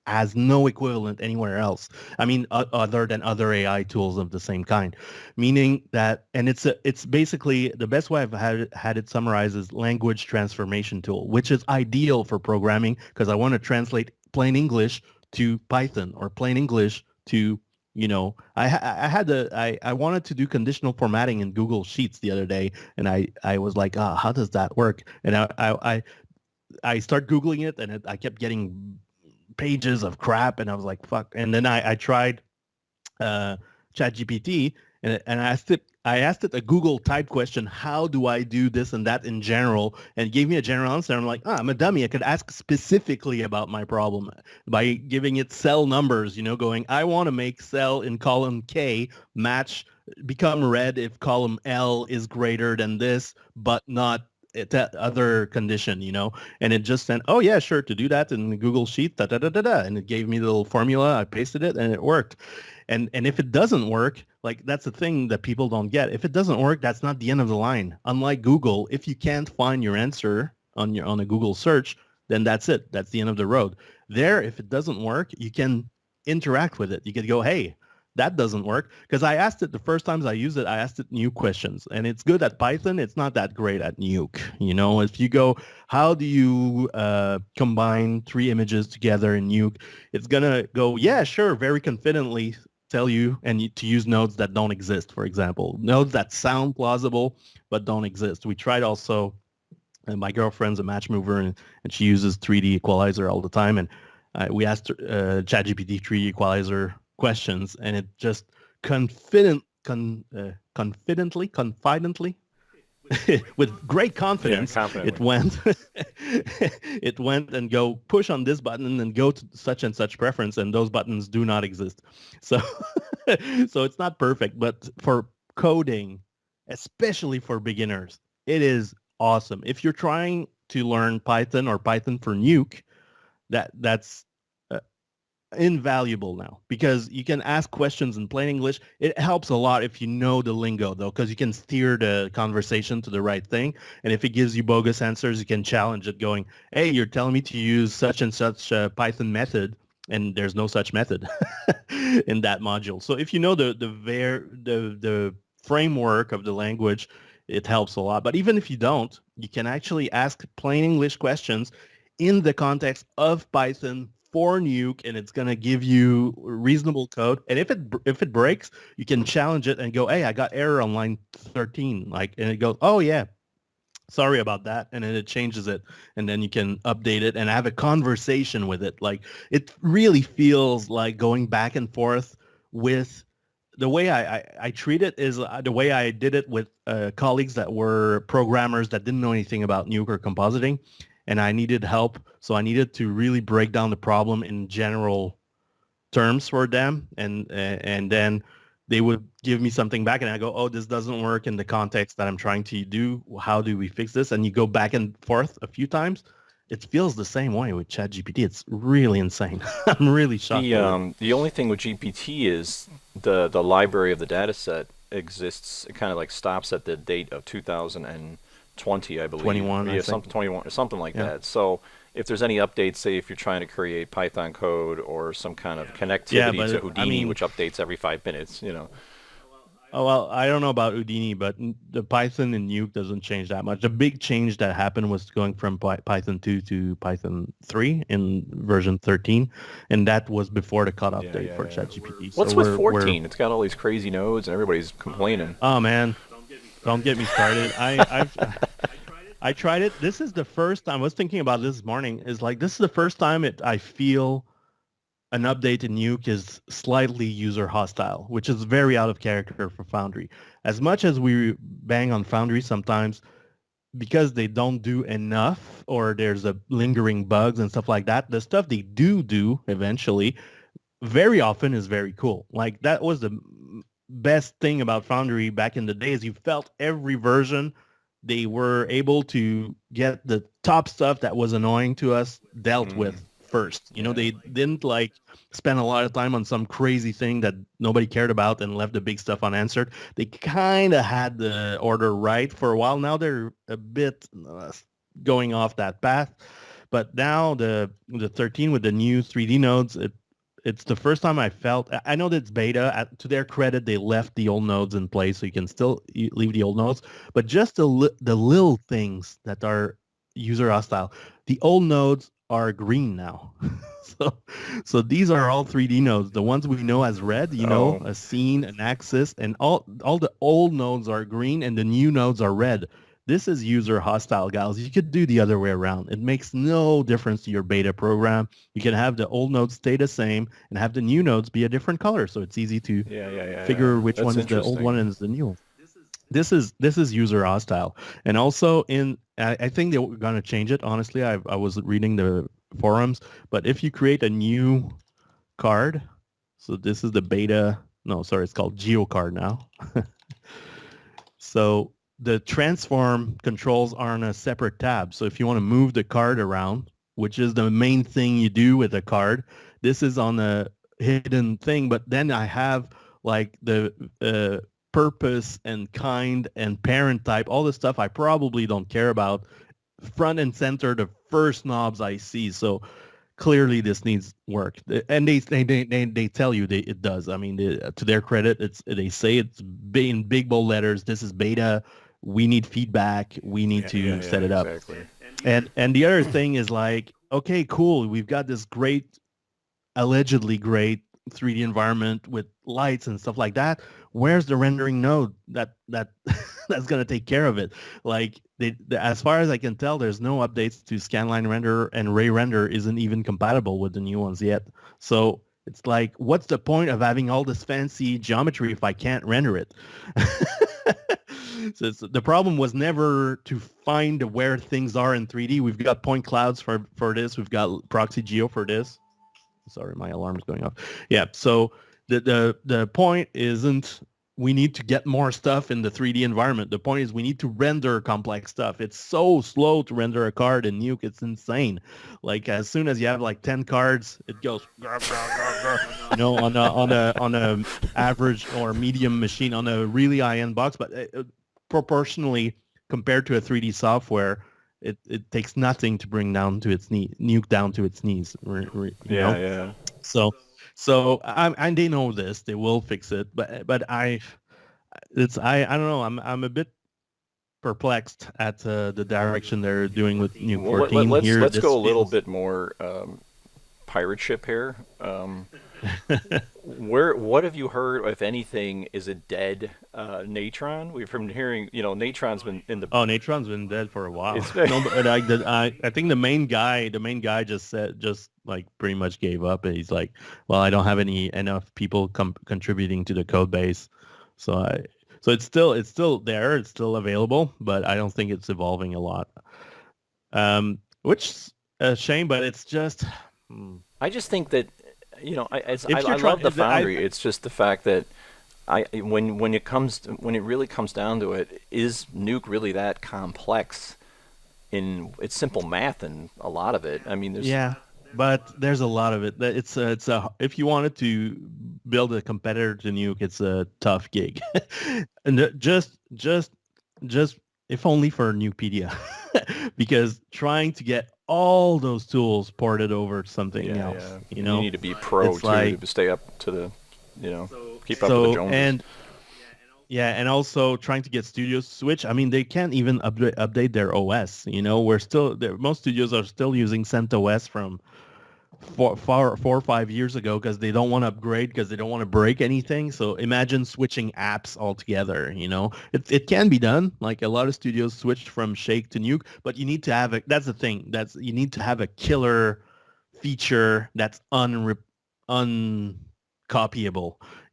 has no equivalent anywhere else. I mean, other than other AI tools of the same kind, meaning that, and it's basically the best way I've had it summarized is language transformation tool, which is ideal for programming because I want to translate plain English to Python or plain English to, I wanted to do conditional formatting in Google Sheets the other day, and I was like, how does that work? And I start Googling it, and I kept getting pages of crap, and I was like, fuck. And then I tried ChatGPT, and I asked it a Google type question, how do I do this and that in general? And it gave me a general answer. I'm like, I'm a dummy. I could ask specifically about my problem by giving it cell numbers, going, I want to make cell in column K become red if column L is greater than this, but not that other condition, and it just said, oh yeah, sure, to do that in the Google Sheet, and it gave me the little formula. I pasted it and it worked. And if it doesn't work, like that's the thing that people don't get. If it doesn't work, that's not the end of the line. Unlike Google, if you can't find your answer on a Google search, then that's it. That's the end of the road. There, if it doesn't work, you can interact with it. You could go, hey, that doesn't work. Because I asked it the first times I used it, I asked it new questions. And it's good at Python. It's not that great at Nuke. If you go, how do you combine 3 images together in Nuke? It's going to go, yeah, sure, very confidently tell you to use nodes that don't exist, for example. Nodes that sound plausible but don't exist. We tried also, and my girlfriend's a match mover, and she uses 3D equalizer all the time, and we asked ChatGPT 3D equalizer questions, and it just confidently, with great confidence, it went it went and go push on this button and go to such and such preference, and those buttons do not exist. So so it's not perfect, but for coding, especially for beginners, it is awesome. If you're trying to learn Python or Python for Nuke, that's invaluable now, because you can ask questions in plain English. It helps a lot if you know the lingo, though, because you can steer the conversation to the right thing. And if it gives you bogus answers, you can challenge it going, hey, you're telling me to use such and such Python method, and there's no such method in that module. So if you know the framework of the language, it helps a lot. But even if you don't, you can actually ask plain English questions in the context of Python for Nuke, and it's going to give you reasonable code. And if it breaks, you can challenge it and go, hey, I got error on line 13. And it goes, oh, yeah, sorry about that. And then it changes it, and then you can update it and have a conversation with it. It really feels like going back and forth with the way I treat it is the way I did it with colleagues that were programmers that didn't know anything about Nuke or compositing. And I needed help, so I needed to really break down the problem in general terms for them, and then they would give me something back, and I go, oh, this doesn't work in the context that I'm trying to do. How do we fix this? And you go back and forth a few times. It feels the same way with ChatGPT. It's really insane. I'm really shocked. The only thing with GPT is the library of the data set exists. It kind of like stops at the date of 2020, I believe. 21, yeah, I think. 21 or something like that. So if there's any updates, say if you're trying to create Python code or some kind of connectivity to Houdini, which updates every 5 minutes, Oh, well, I don't know about Houdini, but the Python in Nuke doesn't change that much. The big change that happened was going from Python 2 to Python 3 in version 13, and that was before the cutoff date for ChatGPT. What's with 14? It's got all these crazy nodes, and everybody's complaining. Oh, man. Don't get me started. I tried it. This is the first time. I was thinking about this morning. This is the first time I feel an update in Nuke is slightly user hostile, which is very out of character for Foundry. As much as we bang on Foundry sometimes because they don't do enough or there's a lingering bugs and stuff like that, the stuff they do eventually very often is very cool. That was the best thing about Foundry back in the days. You felt every version they were able to get the top stuff that was annoying to us dealt with first. They didn't spend a lot of time on some crazy thing that nobody cared about and left the big stuff unanswered. They kind of had the order right for a while. Now they're a bit going off that path. But now the 13 with the new 3D nodes, it's the first time I felt. I know that it's beta. To their credit, they left the old nodes in place, so you can still leave the old nodes. But just the little things that are user hostile. The old nodes are green now. so these are all 3D nodes. The ones we know as red, a scene, an axis, and all the old nodes are green, and the new nodes are red. This is user hostile, guys. You could do the other way around. It makes no difference to your beta program. You can have the old nodes stay the same and have the new nodes be a different color, so it's easy to figure which one is the old one and is the new one. This is user hostile. And also I think they're going to change it. Honestly, I was reading the forums, but if you create a new card, so this is the beta. No, sorry, it's called GeoCard now. So the transform controls are on a separate tab. So if you want to move the card around, which is the main thing you do with a card, this is on a hidden thing. But then I have the purpose and kind and parent type, all the stuff I probably don't care about, front and center, the first knobs I see. So clearly this needs work, and they tell you it does. I mean, to their credit, they say it's in big bold letters. This is beta. We need feedback. We need to set it up. Exactly. And the other thing is okay, cool. We've got this allegedly great 3D environment with lights and stuff like that, where's the rendering node that that's going to take care of it? Like, as far as I can tell, there's no updates to scanline render, and ray render isn't even compatible with the new ones yet. So it's like, what's the point of having all this fancy geometry if I can't render it? So the problem was never to find where things are in 3D. We've got point clouds for this. We've got proxy geo for this. Sorry, my alarm is going off. Yeah, so the point isn't we need to get more stuff in the 3D environment. The point is we need to render complex stuff. It's so slow to render a card in Nuke. It's insane. Like, as soon as you have like 10 cards, it goes you know, on a average or medium machine, on a really high-end box, but proportionally compared to a 3D software, it takes nothing to bring down to its knee, Nuke down to its knees. You know? Yeah. So and they know this. They will fix it. But I don't know. I'm a bit perplexed at the direction they're doing with Nuke 14 here. Let's go a little bit more pirate ship here. What have you heard, if anything, is a dead Natron? We've been hearing, Natron's been in the... Oh, Natron's been dead for a while. No, but I think the main guy just pretty much gave up, and he's like, well, I don't have enough people contributing to the code base, so it's still there, it's still available, but I don't think it's evolving a lot. Which is a shame, but it's just... I just think that, I love the Foundry. It's just the fact that when it really comes down to it, is Nuke really that complex? It's simple math and a lot of it. I mean, but there's a lot of it. It's if you wanted to build a competitor to Nuke, it's a tough gig, and just if only for Nukepedia, because trying to get all those tools ported over to something else, you need to be pro to stay up to the, keep up with the Joneses. And also trying to get studios to switch. I mean, they can't even update their OS. Most studios are still using CentOS from 4 or 5 years ago because they don't want to upgrade, because they don't want to break anything. So imagine switching apps altogether. It can be done. Like, a lot of studios switched from Shake to Nuke, but you need to have that's the thing. You need to have a killer feature that's uncopyable,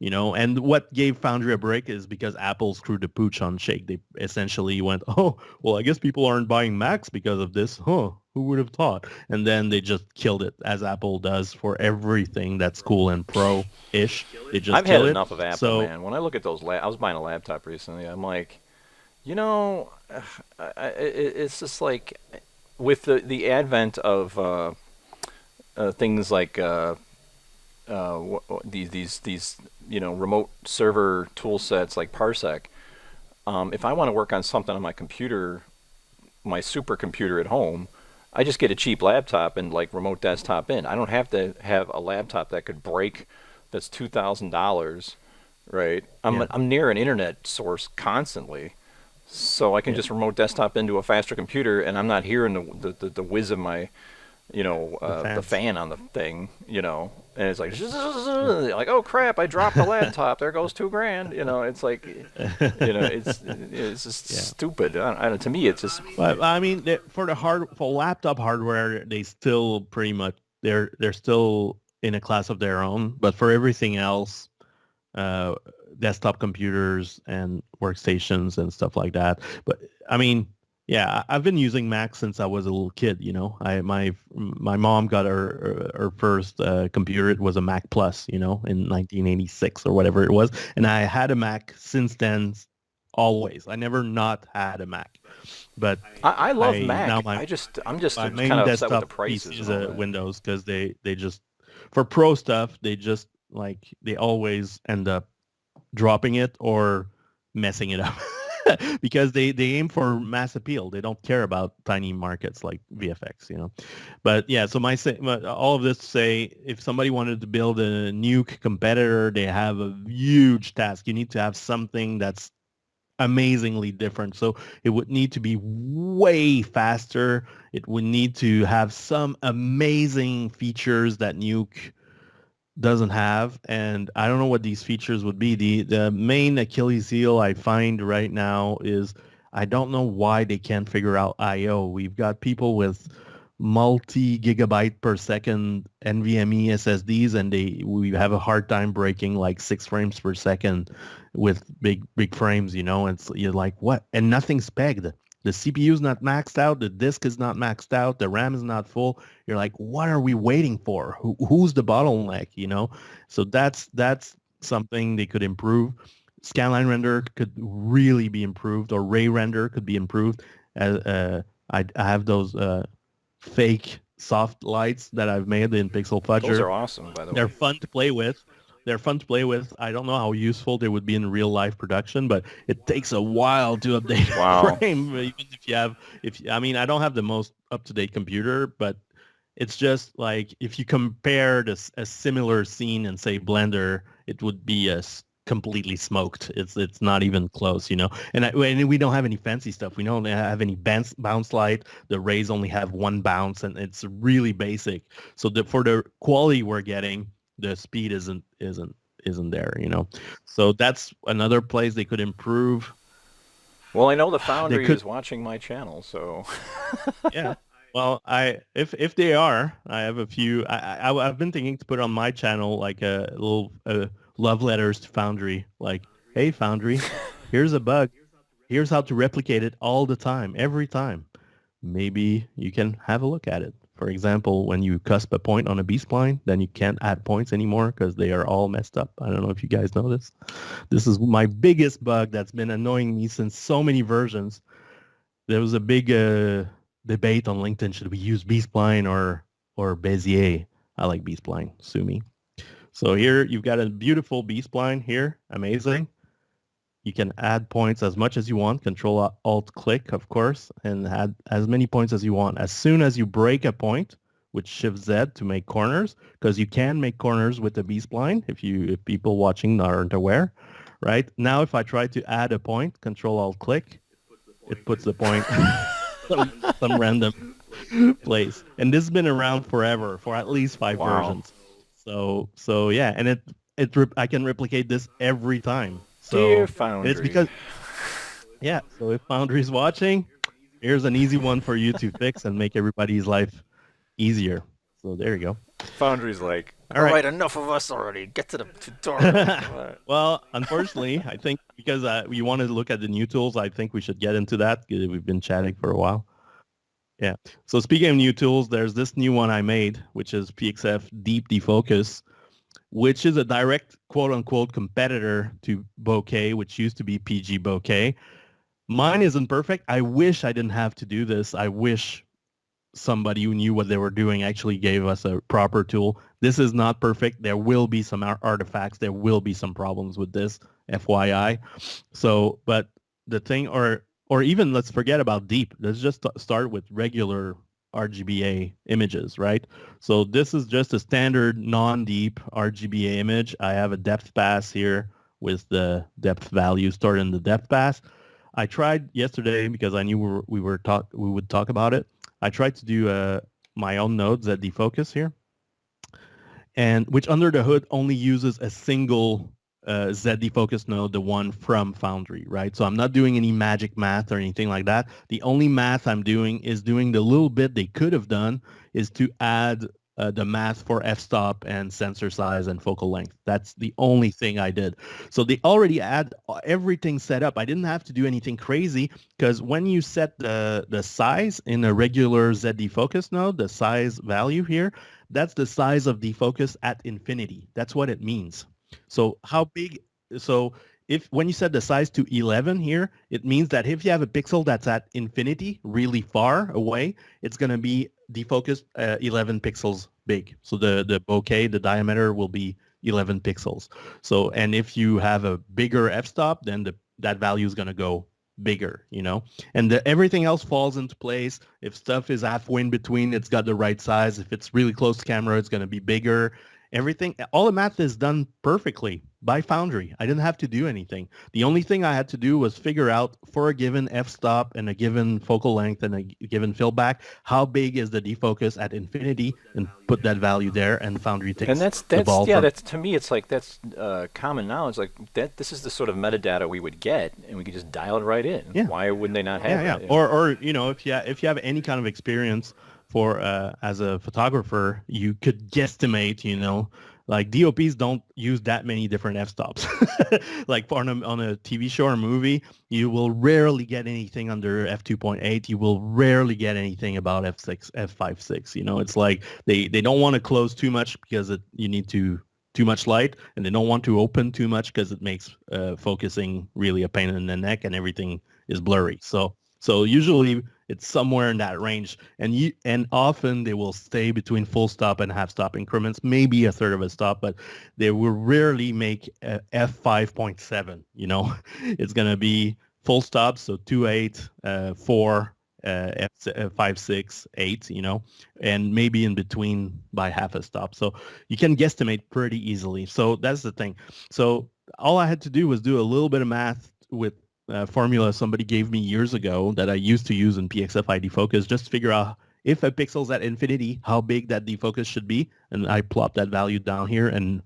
and what gave Foundry a break is because Apple screwed the pooch on Shake. They essentially went, oh, well, I guess people aren't buying Macs because of this. Who would have thought? And then they just killed it, as Apple does for everything that's cool and pro-ish. I've had enough of Apple, man. When I look at those, I was buying a laptop recently. I'm like, it's just like, with the advent of things like these remote server tool sets like Parsec. If I want to work on something on my computer, my supercomputer at home, I just get a cheap laptop and remote desktop in. I don't have to have a laptop that could break, that's $2,000, right? I'm near an internet source constantly, so I can just remote desktop into a faster computer, and I'm not hearing the whiz of my, the fan on the thing, and it's like, oh crap, I dropped the laptop, there goes $2,000, it's like, it's just stupid. To me, it's just. But I mean, for laptop hardware, they still pretty much they're still in a class of their own. But for everything else, desktop computers and workstations and stuff like that. But I mean, yeah, I've been using Macs since I was a little kid. My mom got her first computer. It was a Mac Plus, in 1986 or whatever it was, and I had a Mac since then. Always, I never not had a Mac. But I love Mac. Now I'm just kind of upset with the prices. Is Windows, because they just, for pro stuff, they just they always end up dropping it or messing it up. Because they aim for mass appeal. They don't care about tiny markets like VFX, But yeah, so all of this to say, if somebody wanted to build a Nuke competitor, they have a huge task. You need to have something that's amazingly different. So it would need to be way faster. It would need to have some amazing features that Nuke doesn't have, and I don't know what these features would be. The main Achilles heel I find right now is I don't know why they can't figure out I/O. We've got people with multi-gigabyte per second NVMe SSDs, and we have a hard time breaking like 6 frames per second with big frames. You're like, what? And nothing's pegged. The CPU is not maxed out. The disk is not maxed out. The RAM is not full. You're like, what are we waiting for? Who's the bottleneck? So that's something they could improve. Scanline render could really be improved, or ray render could be improved. I have those fake soft lights that I've made in PixelFudger. Those are awesome, by the way. They're fun to play with. I don't know how useful they would be in real life production, but it takes a while to update a frame. Even I don't have the most up-to-date computer, but it's just like if you compare a similar scene in, say, Blender, it would be completely smoked. It's not even close, And we don't have any fancy stuff. We don't have any bounce light. The rays only have one bounce, and it's really basic. So for the quality we're getting, the speed isn't there, So that's another place they could improve. Well, I know the Foundry is watching my channel, so yeah. Well, if they are, I have a few. I've been thinking to put on my channel like a little love letters to Foundry, like, hey Foundry, here's a bug. Here's how to replicate it all the time, every time. Maybe you can have a look at it. For example, when you cusp a point on a B-spline, then you can't add points anymore because they are all messed up. I don't know if you guys know this. This is my biggest bug that's been annoying me since so many versions. There was a big debate on LinkedIn. Should we use B-spline or Bezier? I like B-spline. Sue me. So here you've got a beautiful B-spline here. Amazing. You can add points as much as you want. Control-Alt-Click, of course, and add as many points as you want. As soon as you break a point with Shift-Z to make corners, because you can make corners with the B-spline if people watching aren't aware, right? Now, if I try to add a point, Control-Alt-Click, it puts the point some random place. And this has been around forever, for at least 5 versions. So yeah, and I can replicate this every time. So dear Foundry. It's because, yeah, so if Foundry's watching, here's an easy one for you to fix and make everybody's life easier. So there you go. Foundry's like, all right, enough of us already. Get to the tutorial. Well, unfortunately, I think because we wanted to look at the new tools, I think we should get into that because we've been chatting for a while. Yeah. So speaking of new tools, there's this new one I made, which is PXF Deep Defocus, which is a direct quote-unquote competitor to bokeh, which used to be PG bokeh. Mine isn't perfect. I wish I didn't have to do this. I wish somebody who knew what they were doing actually gave us a proper tool. This is not perfect. There will be some artifacts. There will be some problems with this, FYI. So, but the thing, or even let's forget about deep. Let's just start with regular RGBA images, right? So this is just a standard non-deep RGBA image. I have a depth pass here with the depth value stored in the depth pass. I tried yesterday because I knew we would talk about it. I tried to do my own nodes at Defocus here, and which under the hood only uses a single Z Defocus node, the one from Foundry, right? So I'm not doing any magic math or anything like that. The only math I'm doing is doing the little bit they could have done is to add the math for f-stop and sensor size and focal length. That's the only thing I did. So they already had everything set up. I didn't have to do anything crazy because when you set the size in a regular Z Defocus node, the size value here, that's the size of defocus at infinity. That's what it means. So how big? So when you set the size to 11 here, it means that if you have a pixel that's at infinity, really far away, it's going to be defocused 11 pixels big. So the bokeh, the diameter will be 11 pixels. So, and if you have a bigger f-stop, then that value is going to go bigger, and everything else falls into place. If stuff is halfway in between, it's got the right size. If it's really close to camera, it's going to be bigger. Everything, all the math is done perfectly by Foundry. I didn't have to do anything. The only thing I had to do was figure out for a given f-stop and a given focal length and a given fillback, how big is the defocus at infinity, and put that value there, and Foundry takes And that's the ball yeah, from. that's to me, it's like that's common knowledge. Like that, this is the sort of metadata we would get, and we could just dial it right in. Yeah. Why wouldn't they not have Yeah, it? yeah. Or you know, if you have any kind of experience for as a photographer, you could guesstimate. You know, like DOPs don't use that many different f-stops. Like on a TV show or movie, you will rarely get anything under f2.8. You will rarely get anything about f6, f5.6. You know, it's like they don't want to close too much because you need too much light, and they don't want to open too much because it makes focusing really a pain in the neck, and everything is blurry. So usually it's somewhere in that range, and often they will stay between full stop and half stop increments, maybe a third of a stop, but they will rarely make f5.7. You know, it's gonna be full stops, so 2.8, 4, f5, 6, 8. You know, and maybe in between by half a stop. So you can guesstimate pretty easily. So that's the thing. So all I had to do was do a little bit of math with formula somebody gave me years ago that I used to use in PXFI defocus, just to figure out if a pixel's at infinity, how big that defocus should be. And I plop that value down here, and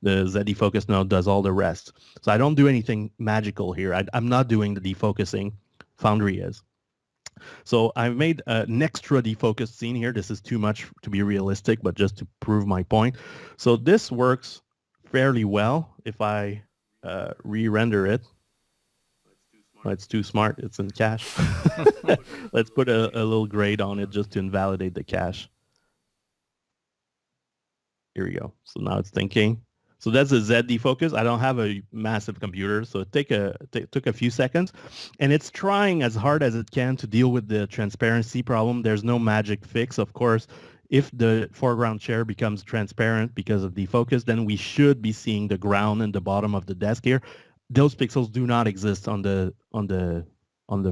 the Z defocus node does all the rest. So I don't do anything magical here. I'm not doing the defocusing. Foundry is. So I made an extra defocus scene here. This is too much to be realistic, but just to prove my point. So this works fairly well if I re-render it. Oh, it's too smart. It's in cache. Let's put a little grade on it just to invalidate the cache. Here we go. So now it's thinking. So that's a Z defocus. I don't have a massive computer, so it took a few seconds. And it's trying as hard as it can to deal with the transparency problem. There's no magic fix, of course. If the foreground chair becomes transparent because of defocus, then we should be seeing the ground and the bottom of the desk here. Those pixels do not exist on the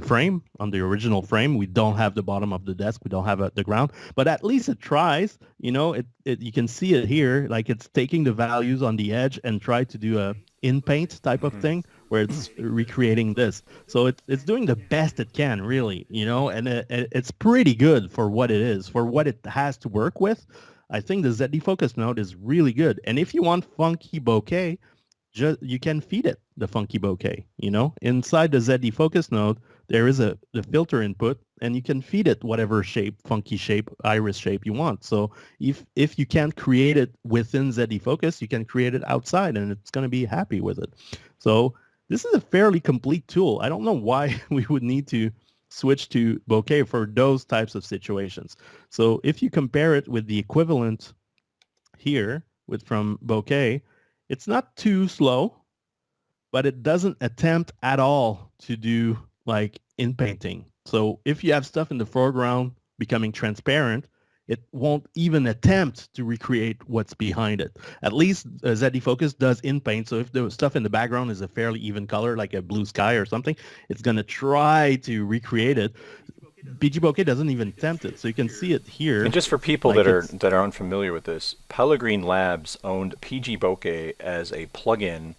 frame, on the original frame. We don't have the bottom of the desk. We don't have the ground, but at least it tries. You know, you can see it here, like it's taking the values on the edge and try to do a in paint type of thing where it's recreating this. So it's doing the best it can, really. You know, and it's pretty good for what it is, for what it has to work with. I think the Z defocus node is really good. And if you want funky bokeh, you can feed it the funky bokeh. You know, inside the Z defocus node, there is the filter input, and you can feed it whatever shape, funky shape, iris shape you want. So if you can't create it within Z defocus, you can create it outside, and it's going to be happy with it. So this is a fairly complete tool. I don't know why we would need to switch to bokeh for those types of situations. So if you compare it with the equivalent here from bokeh, it's not too slow, but it doesn't attempt at all to do like in painting. So if you have stuff in the foreground becoming transparent, it won't even attempt to recreate what's behind it. At least Z defocus does in paint. So if the stuff in the background is a fairly even color, like a blue sky or something, it's going to try to recreate it. PG Bokeh doesn't even attempt it, so you can see it here. And just for people like that are unfamiliar with this, Pellegrin Labs owned PG Bokeh as a plugin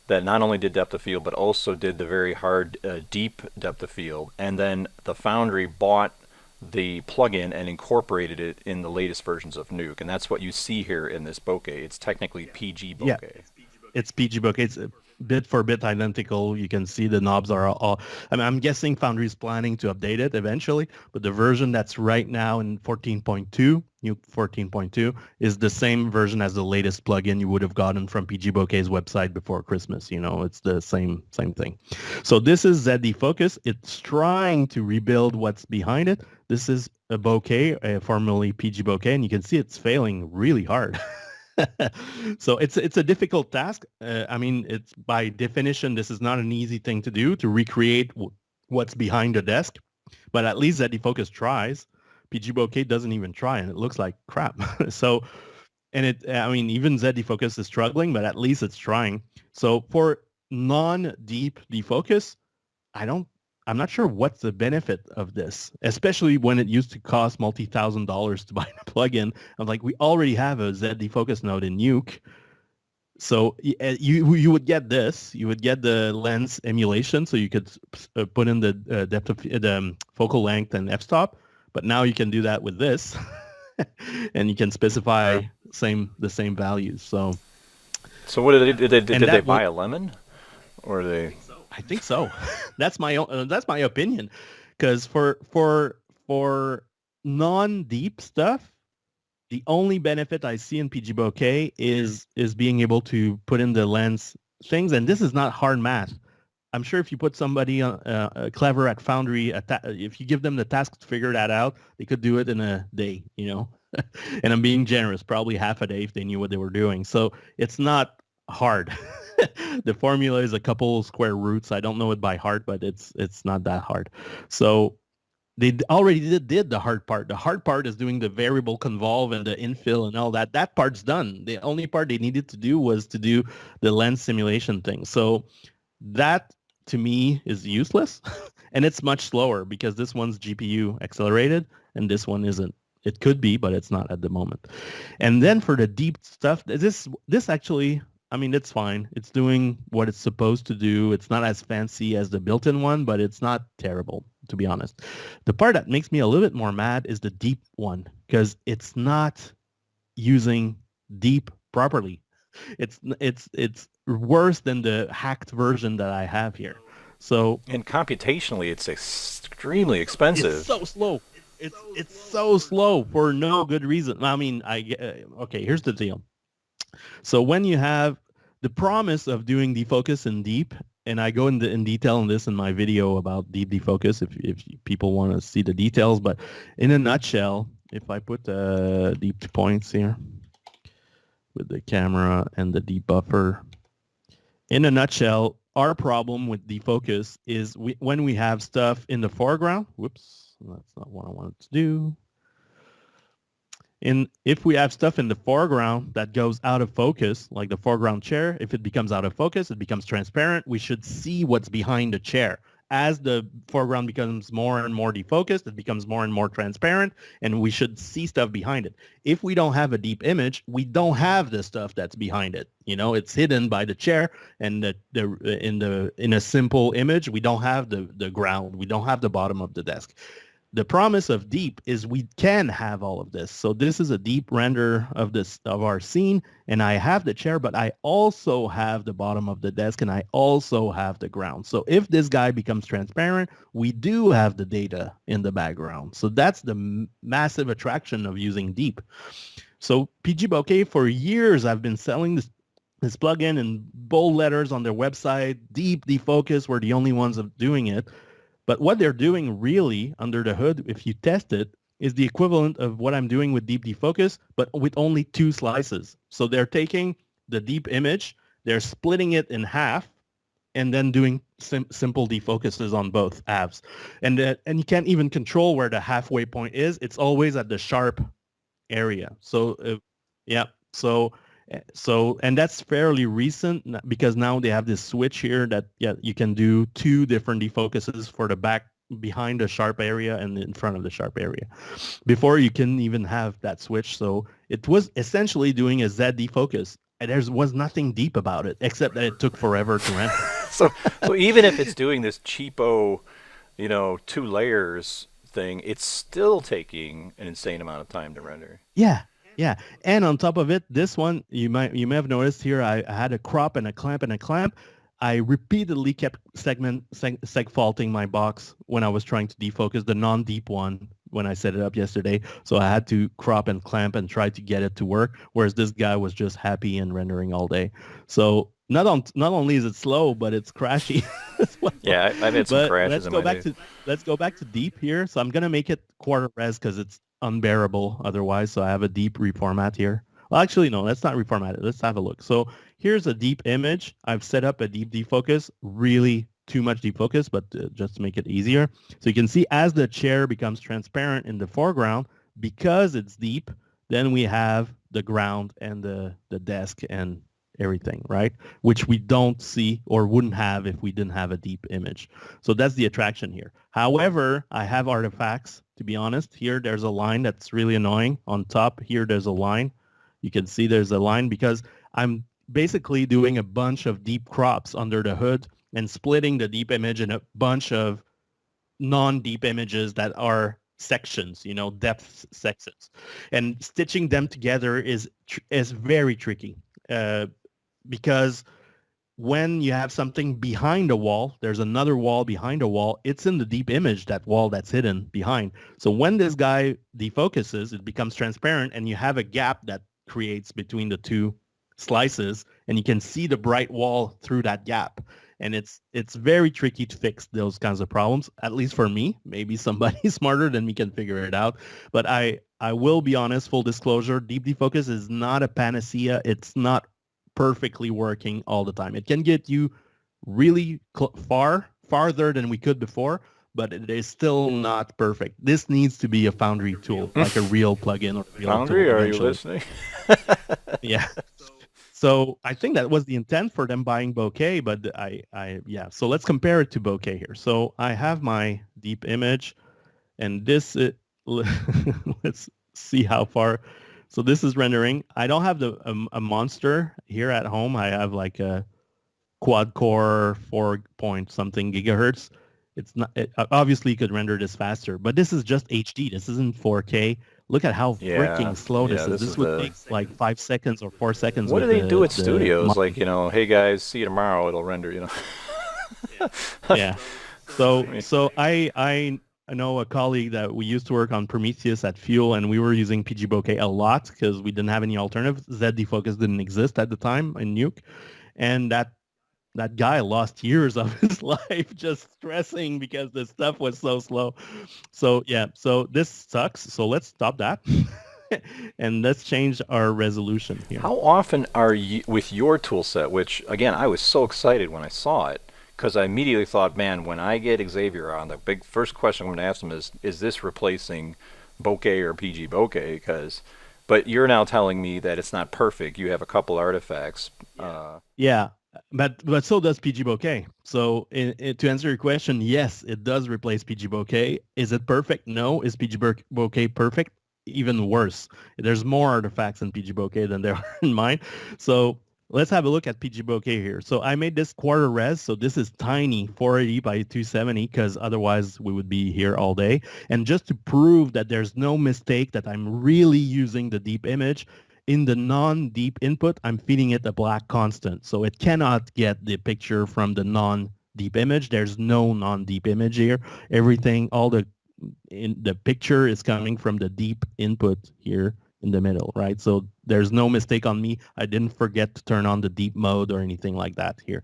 that not only did depth of field, but also did the very hard, deep depth of field. And then the Foundry bought the plugin and incorporated it in the latest versions of Nuke. And that's what you see here in this bokeh. It's technically PG bokeh. Yeah, it's PG bokeh. It's bit for bit identical. You can see the knobs are all. I mean, I'm guessing Foundry is planning to update it eventually, but the version that's right now in 14.2, Nuke 14.2, is the same version as the latest plugin you would have gotten from PG Bokeh's website before Christmas. You know, it's the same thing. So this is Z defocus. It's trying to rebuild what's behind it. This is a bokeh, formerly PG Bokeh, and you can see it's failing really hard. So it's a difficult task. I mean, it's by definition, this is not an easy thing to do, to recreate what's behind the desk, but at least Z defocus tries. PG Bokeh doesn't even try, and it looks like crap. So, I mean, even Z defocus is struggling, but at least it's trying. So for non-deep defocus, I don't I'm not sure what's the benefit of this, especially when it used to cost multi-$1,000s to buy a plugin. I'm like, we already have a Z defocus node in Nuke. So you would get this. You would get the lens emulation, so you could put in the depth of the focal length and f-stop. But now you can do that with this, and you can specify the same values. So what did they buy a lemon, or they? I think so. That's my opinion, because for non-deep stuff, the only benefit I see in PG Bokeh is being able to put in the lens things, and this is not hard math. I'm sure if you put somebody clever at Foundry, if you give them the task to figure that out, they could do it in a day, you know. And I'm being generous, probably half a day if they knew what they were doing. So it's not hard. The formula is a couple square roots. I don't know it by heart, but it's not that hard. So they already did the hard part. The hard part is doing the variable convolve and the infill and all that. That part's done. The only part they needed to do was to do the lens simulation thing. So that, to me, is useless. And it's much slower because this one's GPU accelerated and this one isn't. It could be, but it's not at the moment. And then for the deep stuff, this actually, I mean, it's fine. It's doing what it's supposed to do. It's not as fancy as the built-in one, but it's not terrible, to be honest. The part that makes me a little bit more mad is the deep one, because it's not using deep properly. It's worse than the hacked version that I have here. So, and computationally, it's extremely expensive. It's so slow. It's so slow for no good reason. I mean, okay, here's the deal. So when you have the promise of doing defocus in deep, and I go in detail on this in my video about deep defocus if people want to see the details, but in a nutshell, if I put deep points here with the camera and the deep buffer, in a nutshell, our problem with defocus is when we have stuff in the foreground. Whoops. That's not what I wanted to do. If we have stuff in the foreground that goes out of focus, like the foreground chair, if it becomes out of focus, it becomes transparent. We should see what's behind the chair. As the foreground becomes more and more defocused, it becomes more and more transparent, and we should see stuff behind it. If we don't have a deep image, we don't have the stuff that's behind it. You know, it's hidden by the chair, and in a simple image, we don't have the ground. We don't have the bottom of the desk. The promise of deep is we can have all of this. So this is a deep render of our scene, and I have the chair, but I also have the bottom of the desk, and I also have the ground. So if this guy becomes transparent, we do have the data in the background. So that's the massive attraction of using deep. So PG Bokeh, for years, I've been selling this plugin in bold letters on their website. Deep defocus, we're the only ones of doing it. But what they're doing really under the hood, if you test it, is the equivalent of what I'm doing with deep defocus, but with only 2 slices. So they're taking the deep image, they're splitting it in half, and then doing simple defocuses on both halves. And you can't even control where the halfway point is. It's always at the sharp area. So, yeah. So, and that's fairly recent because now they have this switch here that you can do 2 different defocuses for the back behind the sharp area and in front of the sharp area. Before you can even have that switch. So it was essentially doing a Z defocus. And there was nothing deep about it except that it took forever to render. So even if it's doing this cheapo, 2 layers thing, it's still taking an insane amount of time to render. Yeah, and on top of it, this one, you may have noticed here, I had a crop and a clamp. I repeatedly kept seg faulting my box when I was trying to defocus the non-deep one when I set it up yesterday. So I had to crop and clamp and try to get it to work, whereas this guy was just happy and rendering all day. So not only is it slow, but it's crashy. Well. Yeah, I've had some crashes in my day. Let's go back to deep here. So I'm going to make it quarter res because it's unbearable otherwise. So I have a deep reformat here. Well, actually, no, let's not reformat it. Let's have a look. So here's a deep image. I've set up a deep defocus, really too much defocus, but just to make it easier. So you can see as the chair becomes transparent in the foreground, because it's deep, then we have the ground and the desk and everything, right? Which we don't see or wouldn't have if we didn't have a deep image. So that's the attraction here. However, I have artifacts, to be honest. Here, there's a line that's really annoying. On top here, there's a line. You can see there's a line because I'm basically doing a bunch of deep crops under the hood and splitting the deep image in a bunch of non-deep images that are sections, depth sections. And stitching them together is very tricky. Because when you have something behind a wall, there's another wall behind a wall. It's in the deep image, that wall that's hidden behind. So when this guy defocuses, it becomes transparent, and you have a gap that creates between the two slices, and you can see the bright wall through that gap. And it's very tricky to fix those kinds of problems, at least for me. Maybe somebody smarter than me can figure it out. But I will be honest, full disclosure, deep defocus is not a panacea. It's not perfectly working all the time. It can get you really farther than we could before, but it is still not perfect. This needs to be a Foundry tool, like a real plugin or real Foundry, tool are you eventually. listening? Yeah. So I think that was the intent for them buying Bokeh, but yeah. So let's compare it to Bokeh here. So I have my deep image, and this let's see how far. So this is rendering. I don't have a monster here at home. I have like a quad core 4-point-something gigahertz. It's not obviously you could render this faster, but this is just HD. This isn't 4K. Look at how freaking slow this is. This would take like 5 seconds or 4 seconds. What do they do at studios? Like, hey guys, see you tomorrow. It'll render, Yeah. So I know a colleague that we used to work on Prometheus at Fuel, and we were using PG Bokeh a lot because we didn't have any alternatives. Z defocus didn't exist at the time in Nuke, and that guy lost years of his life just stressing because the stuff was so slow. So yeah, so this sucks. So let's stop that. And let's change our resolution here. How often are you with your tool set, which again, I was so excited when I saw it, because I immediately thought, man, when I get Xavier on, the big first question I'm going to ask him is this replacing Bokeh or PG Bokeh? But you're now telling me that it's not perfect. You have a couple artifacts. Yeah. But so does PG Bokeh. So to answer your question, yes, it does replace PG Bokeh. Is it perfect? No. Is PG Bokeh perfect? Even worse. There's more artifacts in PG Bokeh than there are in mine. So let's have a look at PG Bokeh here. So I made this quarter res. So this is tiny, 480 by 270, because otherwise we would be here all day. And just to prove that there's no mistake that I'm really using the deep image, in the non-deep input, I'm feeding it a black constant. So it cannot get the picture from the non-deep image. There's no non-deep image here. Everything, all the picture is coming from the deep input here in the middle, right? So there's no mistake on me. I didn't forget to turn on the deep mode or anything like that here.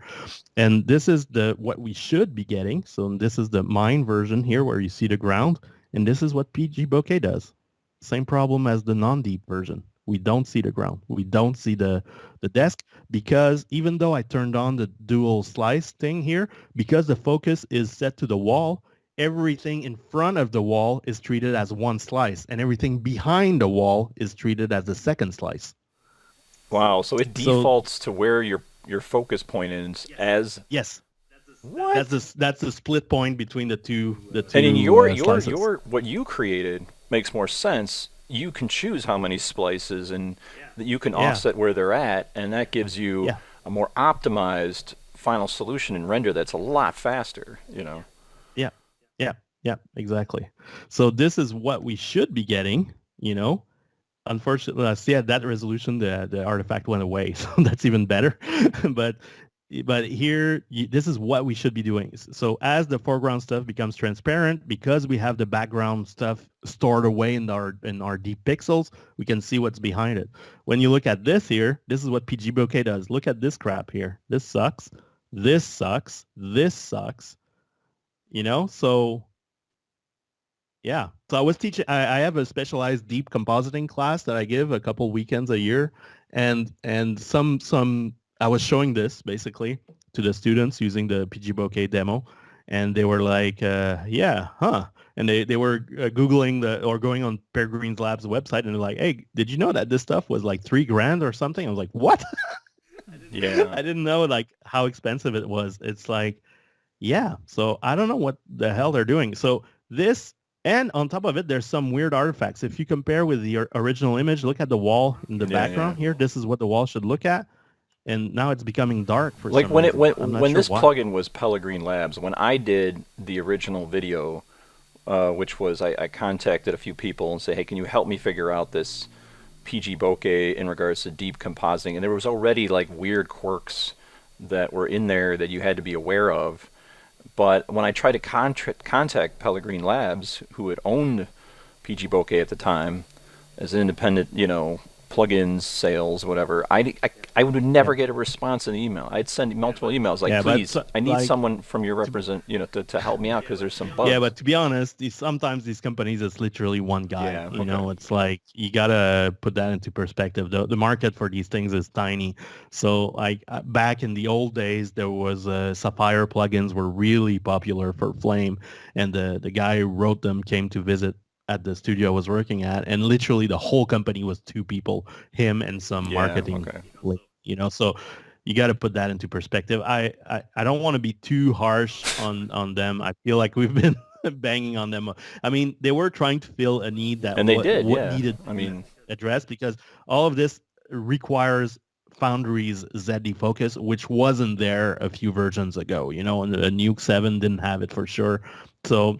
And this is what we should be getting. So this is the mine version here where you see the ground. And this is what PG Bokeh does. Same problem as the non-deep version. We don't see the ground. We don't see the desk, because even though I turned on the dual slice thing here, because the focus is set to the wall, everything in front of the wall is treated as one slice, and everything behind the wall is treated as the second slice. Wow, so it defaults to where your focus point is as... Yes. What? That's the split point between the two and in slices. what you created makes more sense. You can choose how many splices, and you can offset where they're at, and that gives you a more optimized final solution in render that's a lot faster, Yeah, exactly. So this is what we should be getting, Unfortunately, see at that resolution, the artifact went away, so that's even better. But here, this is what we should be doing. So as the foreground stuff becomes transparent, because we have the background stuff stored away in our deep pixels, we can see what's behind it. When you look at this here, this is what PG Bokeh does. Look at this crap here. This sucks. This sucks. This sucks. So yeah. So I was teaching. I have a specialized deep compositing class that I give a couple weekends a year, and some. I was showing this basically to the students using the PG Bokeh demo, and they were like, and they were Googling or going on Peregrine's Lab's website, and they're like, hey, did you know that this stuff was like $3,000 or something? I was like, what? Yeah. I didn't know like how expensive it was. It's like, yeah. So I don't know what the hell they're doing. So this, and on top of it, there's some weird artifacts. If you compare with the original image, look at the wall in the background here. This is what the wall should look at. And now it's becoming dark for like some when reason. when this plugin was Pellegrine Labs, when I did the original video, which was I contacted a few people and say, hey, can you help me figure out this PG bokeh in regards to deep compositing? And there was already like weird quirks that were in there that you had to be aware of. But when I tried to contact Pellegrine Labs, who had owned PG bokeh at the time as an independent, plugins, sales, whatever, I would never get a response in the email. I'd send multiple emails like, please, I need someone from your to help me out because there's some bugs. Yeah, but to be honest, sometimes these companies, it's literally one guy. It's like you gotta put that into perspective. The market for these things is tiny. So like back in the old days, there was Sapphire plugins were really popular for Flame, and the guy who wrote them came to visit at the studio I was working at, and literally the whole company was 2 people, him and some marketing, so you got to put that into perspective. I don't want to be too harsh on them. I feel like we've been banging on them. I mean, they were trying to fill a need that needed addressed, because all of this requires Foundry's Z defocus, which wasn't there a few versions ago, and the Nuke 7 didn't have it for sure. So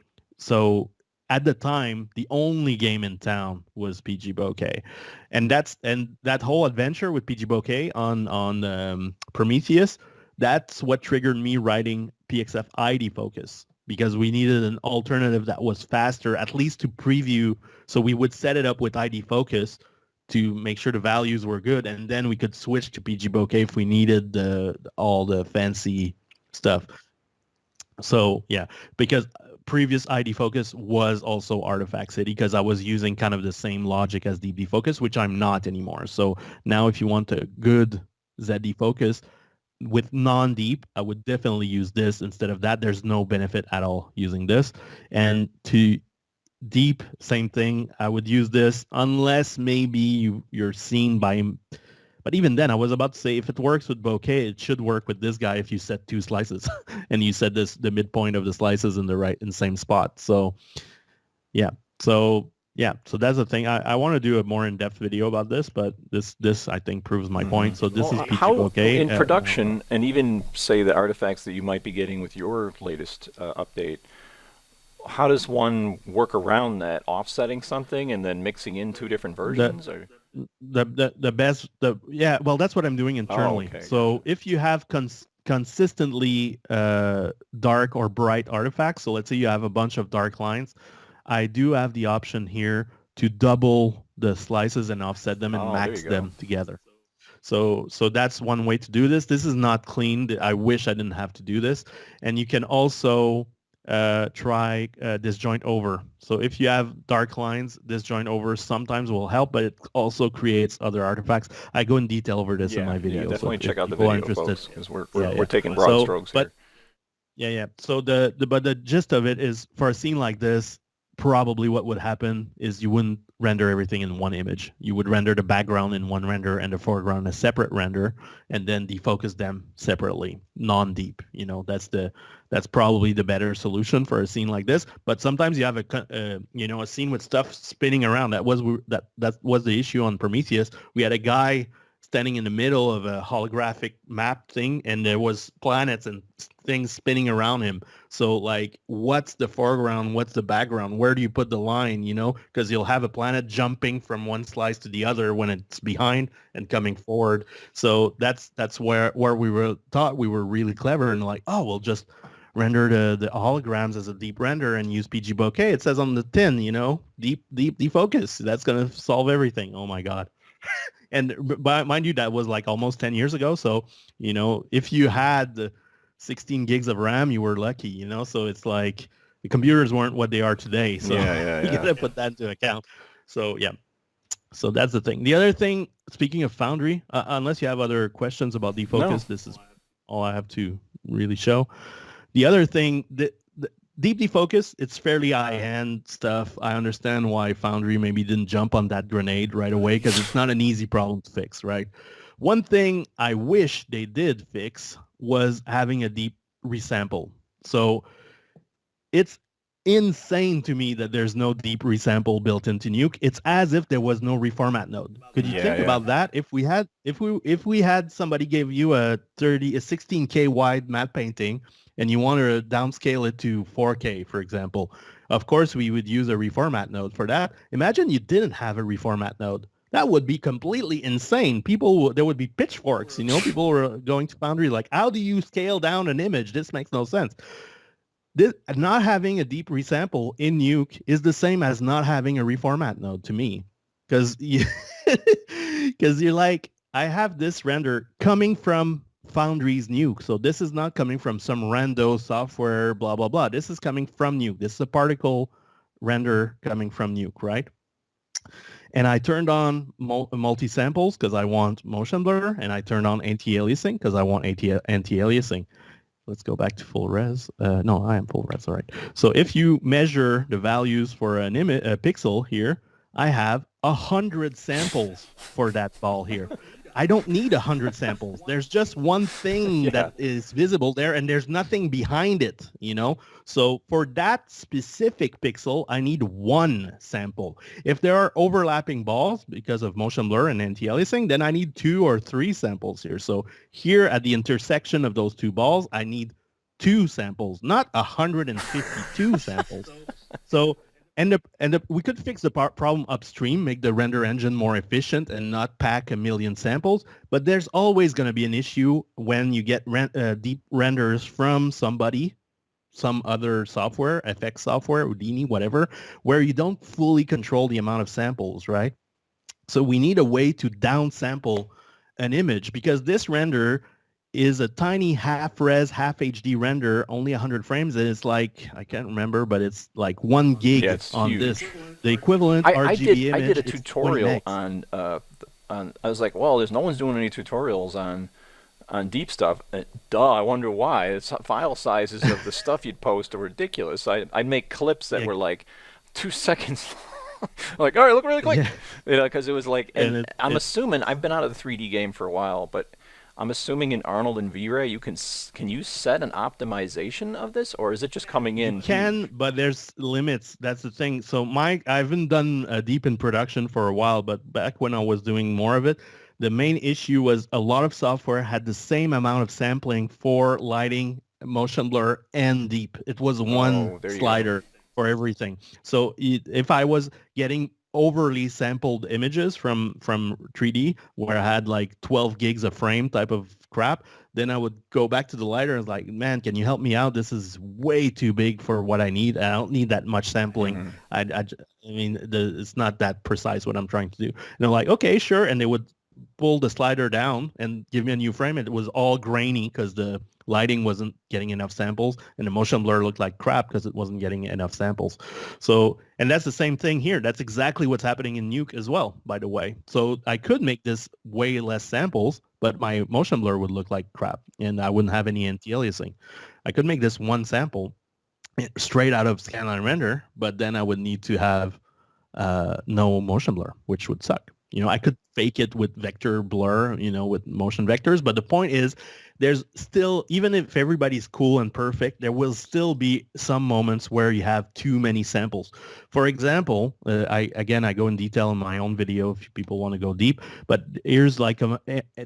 at the time, the only game in town was PG bokeh, and that whole adventure with PG bokeh on Prometheus, that's what triggered me writing PXF ID focus, because we needed an alternative that was faster, at least to preview. So we would set it up with ID focus to make sure the values were good, and then we could switch to PG bokeh if we needed all the fancy stuff. So yeah, because previous ID focus was also Artifact City, because I was using kind of the same logic as deep defocus, which I'm not anymore. So now if you want a good Z defocus with non-deep, I would definitely use this instead of that. There's no benefit at all using this. And to deep, same thing. I would use this unless maybe you're seen by him. But even then, I was about to say, if it works with bokeh, it should work with this guy if you set 2 slices and you set the midpoint of the slices in the same spot. So so that's the thing. I want to do a more in-depth video about this, but this I think proves my point. So this is PG bokeh in production, and even say the artifacts that you might be getting with your latest update. How does one work around that, offsetting something and then mixing in 2 different versions? Well, that's what I'm doing internally. So if you have consistently dark or bright artifacts, so let's say you have a bunch of dark lines, I do have the option here to double the slices and offset them and max them together. So that's one way to do this. This is not clean. I wish I didn't have to do this. And you can also try disjoint over. So if you have dark lines, disjoint over sometimes will help, but it also creates other artifacts. I go in detail over this in my video. Yeah, definitely so check out the video, folks, because we're taking broad strokes here. So the gist of it is, for a scene like this, probably what would happen is you wouldn't render everything in one image. You would render the background in one render and the foreground in a separate render, and then defocus them separately, non-deep. That's probably the better solution for a scene like this. But sometimes you have a scene with stuff spinning around. That was the issue on Prometheus. We had a guy standing in the middle of a holographic map thing, and there was planets and things spinning around him. So like, what's the foreground? What's the background? Where do you put the line? Because you'll have a planet jumping from one slice to the other when it's behind and coming forward. So that's where we thought we were really clever, and like, we'll just render the holograms as a deep render and use PG bokeh. It says on the tin, deep defocus. That's gonna solve everything. Oh my god. And mind you, that was like almost 10 years ago. So, if you had 16 gigs of RAM, you were lucky, So it's like the computers weren't what they are today. So you got to put that into account. So, yeah. So that's the thing. The other thing, speaking of Foundry, unless you have other questions about defocus, this is all I have to really show. The other thing, the deep defocus, it's fairly high-end stuff. I understand why Foundry maybe didn't jump on that grenade right away, because it's not an easy problem to fix, right? One thing I wish they did fix was having a deep resample. So it's insane to me that there's no deep resample built into Nuke. It's as if there was no reformat node. Could you think about that? If we had somebody give you a 16K wide matte painting and you wanted to downscale it to 4K, for example, of course we would use a reformat node for that. Imagine you didn't have a reformat node. That would be completely insane. There would be pitchforks, people were going to Foundry like, how do you scale down an image? This makes no sense. Not having a deep resample in Nuke is the same as not having a reformat node to me. Because you're like, I have this render coming from Foundry's Nuke. So this is not coming from some rando software, blah, blah, blah. This is coming from Nuke. This is a particle render coming from Nuke, right? And I turned on multi-samples because I want motion blur, and I turned on anti-aliasing because I want anti-aliasing. Let's go back to full res. No, I am full res, all right. So if you measure the values for a pixel here, I have 100 samples for that ball here. I don't need 100 samples. There's just one thing that is visible there, and there's nothing behind it, So for that specific pixel, I need one sample. If there are overlapping balls because of motion blur and anti-aliasing, then I need 2 or 3 samples here. So here at the intersection of those two balls, I need 2 samples, not 152 samples. So we could fix the problem upstream, make the render engine more efficient and not pack a million samples. But there's always going to be an issue when you get deep renders from some other software, FX software, Houdini, whatever, where you don't fully control the amount of samples, right? So we need a way to downsample an image because this render is a tiny half-res, half-HD render, only 100 frames, and it's like, I can't remember, but it's like 1 gig on huge. This. The equivalent RGB image. I did a tutorial on, I was like, well, no one's doing any tutorials on deep stuff. I wonder why. The file sizes of the stuff you'd post are ridiculous. I'd make clips that were like 2 seconds like, all right, look really quick. Because it was like, and I'm assuming, I've been out of the 3D game for a while, but I'm assuming in Arnold and V-Ray, you can you set an optimization of this, or is it just coming in? You can, but there's limits. That's the thing. So I haven't done deep in production for a while, but back when I was doing more of it, the main issue was a lot of software had the same amount of sampling for lighting, motion blur, and deep. It was one slider for everything. So if I was getting overly sampled images from 3D where I had like 12 gigs of frame type of crap, then I would go back to the lighter and was like, man, can you help me out? This is way too big for what I need. I don't need that much sampling. I mean, it's not that precise what I'm trying to do. And they're like, okay, sure. And they would pull the slider down and give me a new frame. And it was all grainy because the lighting wasn't getting enough samples, and the motion blur looked like crap because it wasn't getting enough samples. So, and that's the same thing here. That's exactly what's happening in Nuke as well, by the way. So I could make this way less samples, but my motion blur would look like crap, and I wouldn't have any anti-aliasing. I could make this one sample straight out of scanline render, but then I would need to have no motion blur, which would suck. I could fake it with vector blur, with motion vectors. But the point is, there's still, even if everybody's cool and perfect, there will still be some moments where you have too many samples. For example, I go in detail in my own video if people want to go deep. But here's like a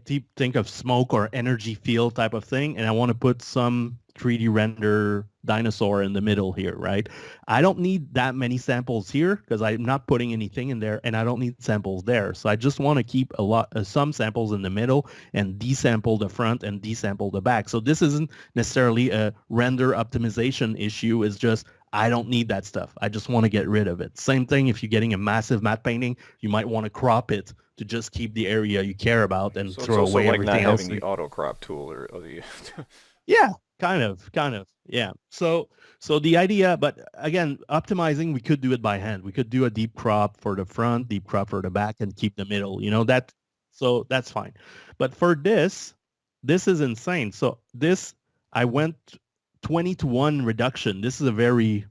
deep think of smoke or energy field type of thing. And I want to put some 3D render dinosaur in the middle here, right? I don't need that many samples here because I'm not putting anything in there, and I don't need samples there. So I just want to keep some samples in the middle and desample the front and desample the back. So this isn't necessarily a render optimization issue. It's just I don't need that stuff. I just want to get rid of it. Same thing if you're getting a massive matte painting, you might want to crop it to just keep the area you care about and throw away like everything not else. Having the auto crop tool or the Yeah. Kind of, yeah. So the idea, but again, optimizing, we could do it by hand. We could do a deep crop for the front, deep crop for the back, and keep the middle. So that's fine. But for this is insane. So I went 20-to-1 reduction. This is a very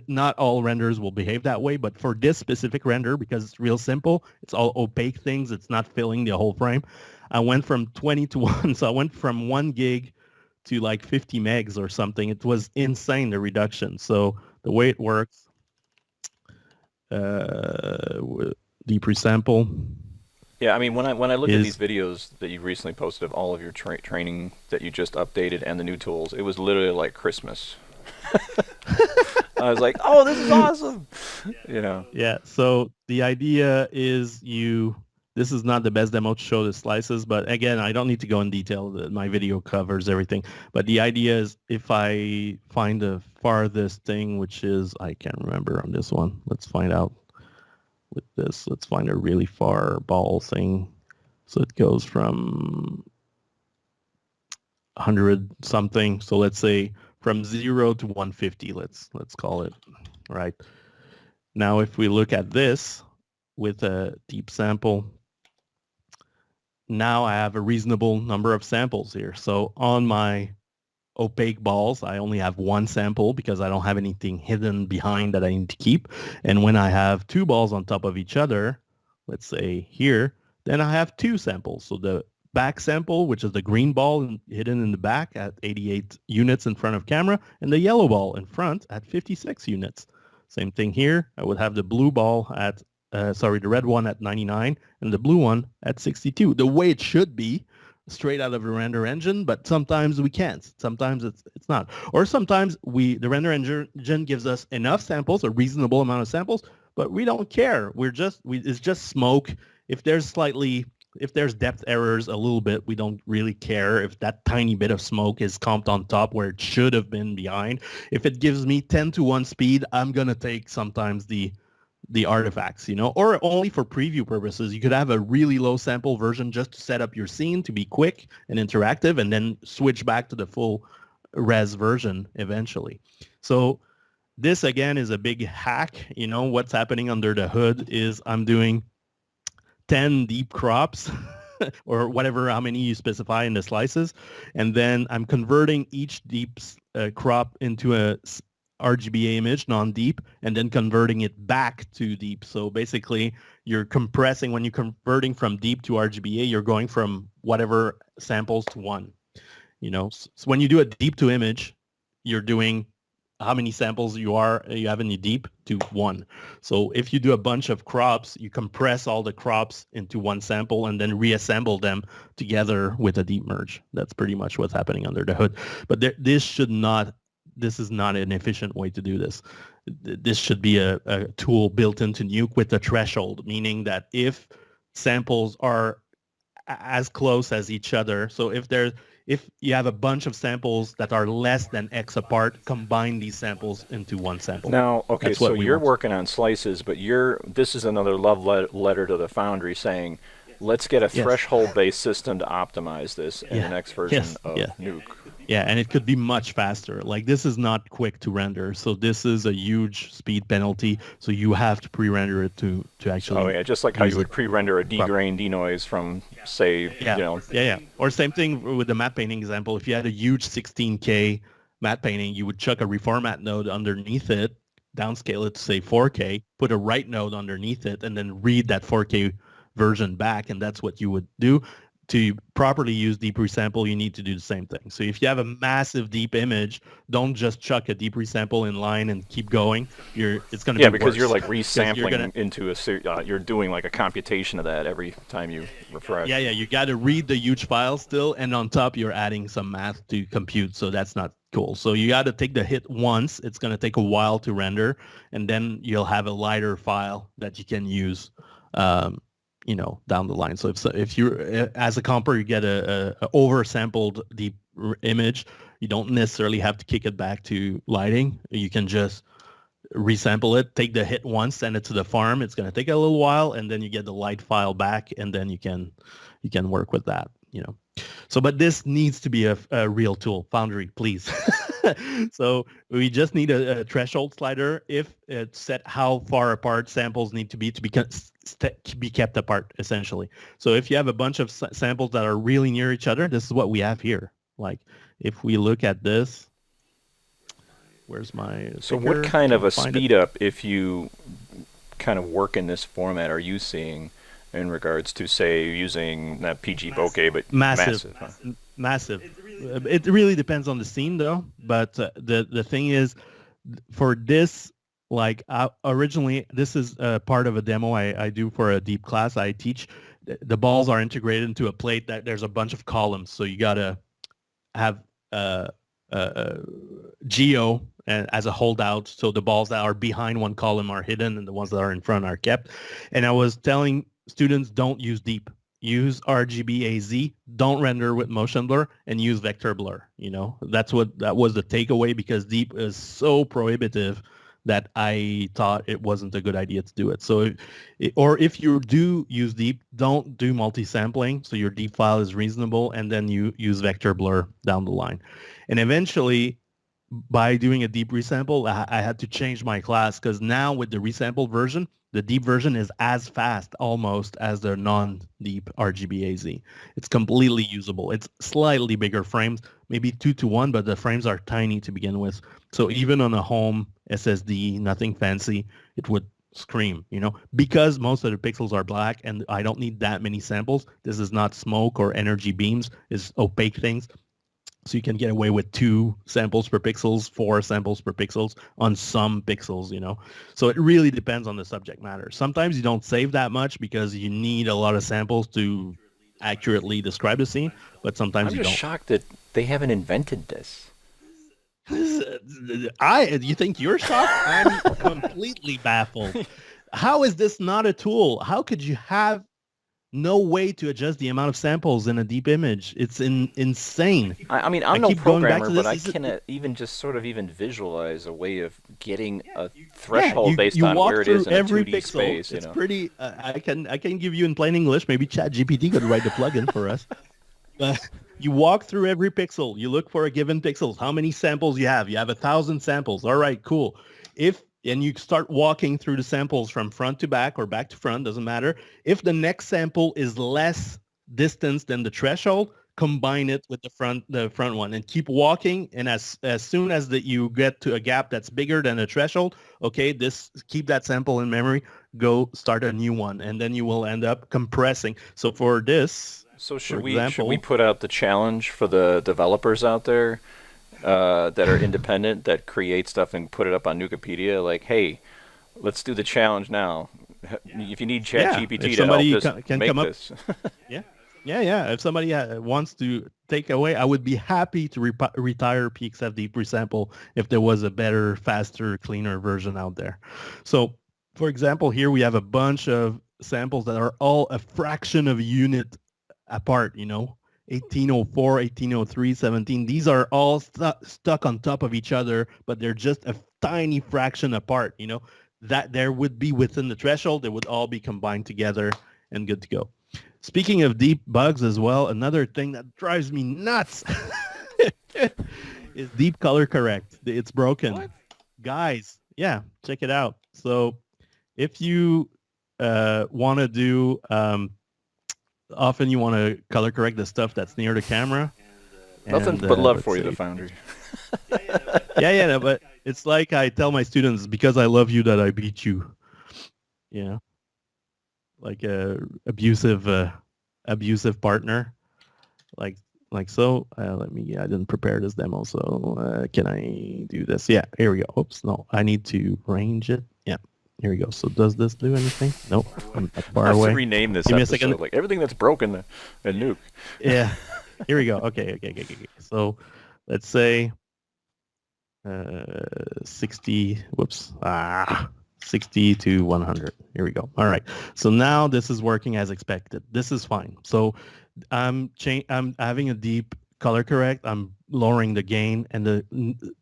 not all renders will behave that way, but for this specific render, because it's real simple, it's all opaque things, it's not filling the whole frame, I went from 20 to 1. So I went from 1 gig to like 50 megs or something. It was insane, the reduction. So the way it works, deep resample. Yeah, I mean, when I look at these videos that you recently posted of all of your training that you just updated and the new tools, it was literally like Christmas. I was like, oh, this is awesome. You know. Yeah, so the idea is this is not the best demo to show the slices, but again, I don't need to go in detail. My video covers everything. But the idea is if I find the farthest thing, which is, I can't remember on this one. Let's find out with this. Let's find a really far ball thing. So it goes from 100 something. So let's say from 0 to 150, let's call it, right? Now, if we look at this with a deep sample, now I have a reasonable number of samples here. So on my opaque balls, I only have 1 sample because I don't have anything hidden behind that I need to keep. And when I have 2 balls on top of each other, let's say here, then I have 2 samples. So the back sample, which is the green ball hidden in the back at 88 units in front of camera, and the yellow ball in front at 56 units. Same thing here. I would have the blue ball at, the red one at 99 and the blue one at 62. The way it should be, straight out of the render engine, but sometimes we can't. Sometimes it's not. Or sometimes the render engine gives us enough samples, a reasonable amount of samples, but we don't care. It's just smoke. If there's depth errors a little bit, we don't really care if that tiny bit of smoke is comped on top where it should have been behind. If it gives me 10:1 speed, I'm going to take sometimes the artifacts, or only for preview purposes. You could have a really low sample version just to set up your scene to be quick and interactive, and then switch back to the full res version eventually. So this, again, is a big hack. What's happening under the hood is I'm doing 10 deep crops or whatever, how many you specify in the slices. And then I'm converting each deep crop into a RGBA image, non-deep, and then converting it back to deep. So basically, you're compressing. When you're converting from deep to RGBA, you're going from whatever samples to 1. So when you do a deep to image, you're doing how many samples you have in your deep to 1. So if you do a bunch of crops, you compress all the crops into 1 sample and then reassemble them together with a deep merge. That's pretty much what's happening under the hood. But this is not an efficient way to do this. This should be a tool built into Nuke with a threshold, meaning that if samples are as close as each other, so if you have a bunch of samples that are less than X apart, combine these samples into 1 sample. Now, okay, so you're working on slices, but this is another love letter to the foundry saying, let's get a threshold-based system to optimize this in the next version of Nuke. Yeah, and it could be much faster. Like, this is not quick to render, so this is a huge speed penalty. So you have to pre-render it to actually. Oh yeah, just like how you would pre-render a degrain denoise from, say, Or same thing with the matte painting example. If you had a huge 16K matte painting, you would chuck a reformat node underneath it, downscale it to say 4K, put a write node underneath it, and then read that 4K version back, and that's what you would do. To properly use deep resample, you need to do the same thing. So if you have a massive deep image, don't just chuck a deep resample in line and keep going. It's going to be because worse. you're like resampling into you're doing like a computation of that every time you refresh. Yeah, you got to read the huge file still, and on top you're adding some math to compute, so that's not cool. So you got to take the hit once. It's going to take a while to render, and then you'll have a lighter file that you can use down the line. So if you as a comper, you get a oversampled deep image, you don't necessarily have to kick it back to lighting. You can just resample it, take the hit once, send it to the farm. It's going to take a little while, and then you get the light file back, and then you can work with that. So, but this needs to be a real tool. Foundry, please. So we just need a threshold slider if it's set how far apart samples need to be kept apart, essentially. So if you have a bunch of samples that are really near each other, this is what we have here. Like if we look at this, Where's my So picker? what kind of a Find speed it. up, if you kind of work in this format, are you seeing in regards to, say, using not PG bokeh, but Massive. huh? Massive. It really depends on the scene, though. But the thing is, for this, like originally, this is part of a demo I do for a deep class I teach. The balls are integrated into a plate that there's a bunch of columns, so you gotta have geo as a holdout, so the balls that are behind one column are hidden and the ones that are in front are kept. And I was telling students, don't use deep. Use RGB AZ, don't render with motion blur, and use vector blur. That was the takeaway, because deep is so prohibitive that I thought it wasn't a good idea to do it. So, if you do use deep, don't do multi-sampling, so your deep file is reasonable, and then you use vector blur down the line. And eventually, by doing a deep resample, I had to change my class, because now with the resample version, the deep version is as fast almost as the non-deep RGB AZ. It's completely usable. It's slightly bigger frames, maybe 2:1, but the frames are tiny to begin with. So even on a home SSD, nothing fancy, it would scream, because most of the pixels are black and I don't need that many samples. This is not smoke or energy beams, it's opaque things. So you can get away with 2 samples per pixels, 4 samples per pixels on some pixels, So it really depends on the subject matter. Sometimes you don't save that much because you need a lot of samples to accurately describe the scene, but sometimes I'm you just don't. shocked that they haven't invented this. You think you're shocked? I'm completely baffled. How is this not a tool? How could you have no way to adjust the amount of samples in a deep image? It's insane. I mean, I I'm no keep going back programmer, to but I this. can even just sort of even visualize a way of getting a threshold based you on walk where it through is in a every 2D pixel. space. It's pretty. I can give you in plain English. Maybe ChatGPT could write the plugin for us. But you walk through every pixel. You look for a given pixels. How many samples you have? You have 1,000 samples. All right, cool. And you start walking through the samples from front to back or back to front, doesn't matter. If the next sample is less distance than the threshold, combine it with the front one and keep walking. And as soon as you get to a gap that's bigger than the threshold, okay, keep that sample in memory, go start a new one, and then you will end up compressing. So for this, so should we put out the challenge for the developers out there that are independent, that create stuff and put it up on Nukepedia? Like, hey, let's do the challenge now. If you need ChatGPT to help can make come this. Yeah. If somebody wants to take away, I would be happy to retire PXF Deep Resample if there was a better, faster, cleaner version out there. So, for example, here we have a bunch of samples that are all a fraction of a unit apart, 1804, 1803, 17. These are all stuck on top of each other, but they're just a tiny fraction apart, that there would be within the threshold. They would all be combined together and good to go. Speaking of deep bugs as well, another thing that drives me nuts is deep color correct. It's broken. What? Guys, yeah, check it out. So if you want to do... often you want to color correct the stuff that's near the camera. Nothing but love for you, the Foundry. No, but it's like I tell my students, because I love you that I beat you. Like a abusive partner. Like so. I didn't prepare this demo, so can I do this? Yeah, here we go. Oops, no, I need to range it. Yeah. Here we go. So does this do anything? Nope. I'm far away. To rename this Give me a episode, second. like everything that's broken in Nuke. Yeah. Here we go. Okay. So let's say 60. Whoops. 60 to 100. Here we go. All right. So now this is working as expected. This is fine. So I'm having a deep color correct. I'm lowering the gain, and the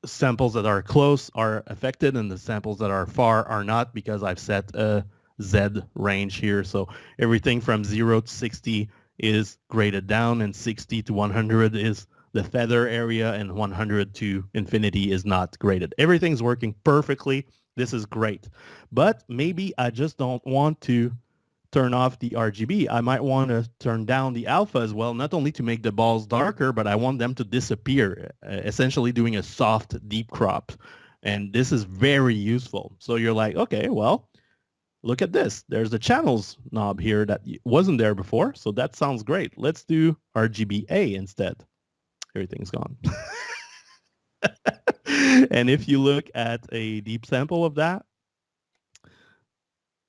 samples that are close are affected and the samples that are far are not, because I've set a Z range here. So everything from 0 to 60 is graded down, and 60 to 100 is the feather area, and 100 to infinity is not graded. Everything's working perfectly. This is great. But maybe I just don't want to turn off the RGB. I might want to turn down the alpha as well, not only to make the balls darker, but I want them to disappear, essentially doing a soft deep crop. And this is very useful. So you're like, okay, well, look at this. There's the channels knob here that wasn't there before. So that sounds great. Let's do RGBA instead. Everything's gone. And if you look at a deep sample of that,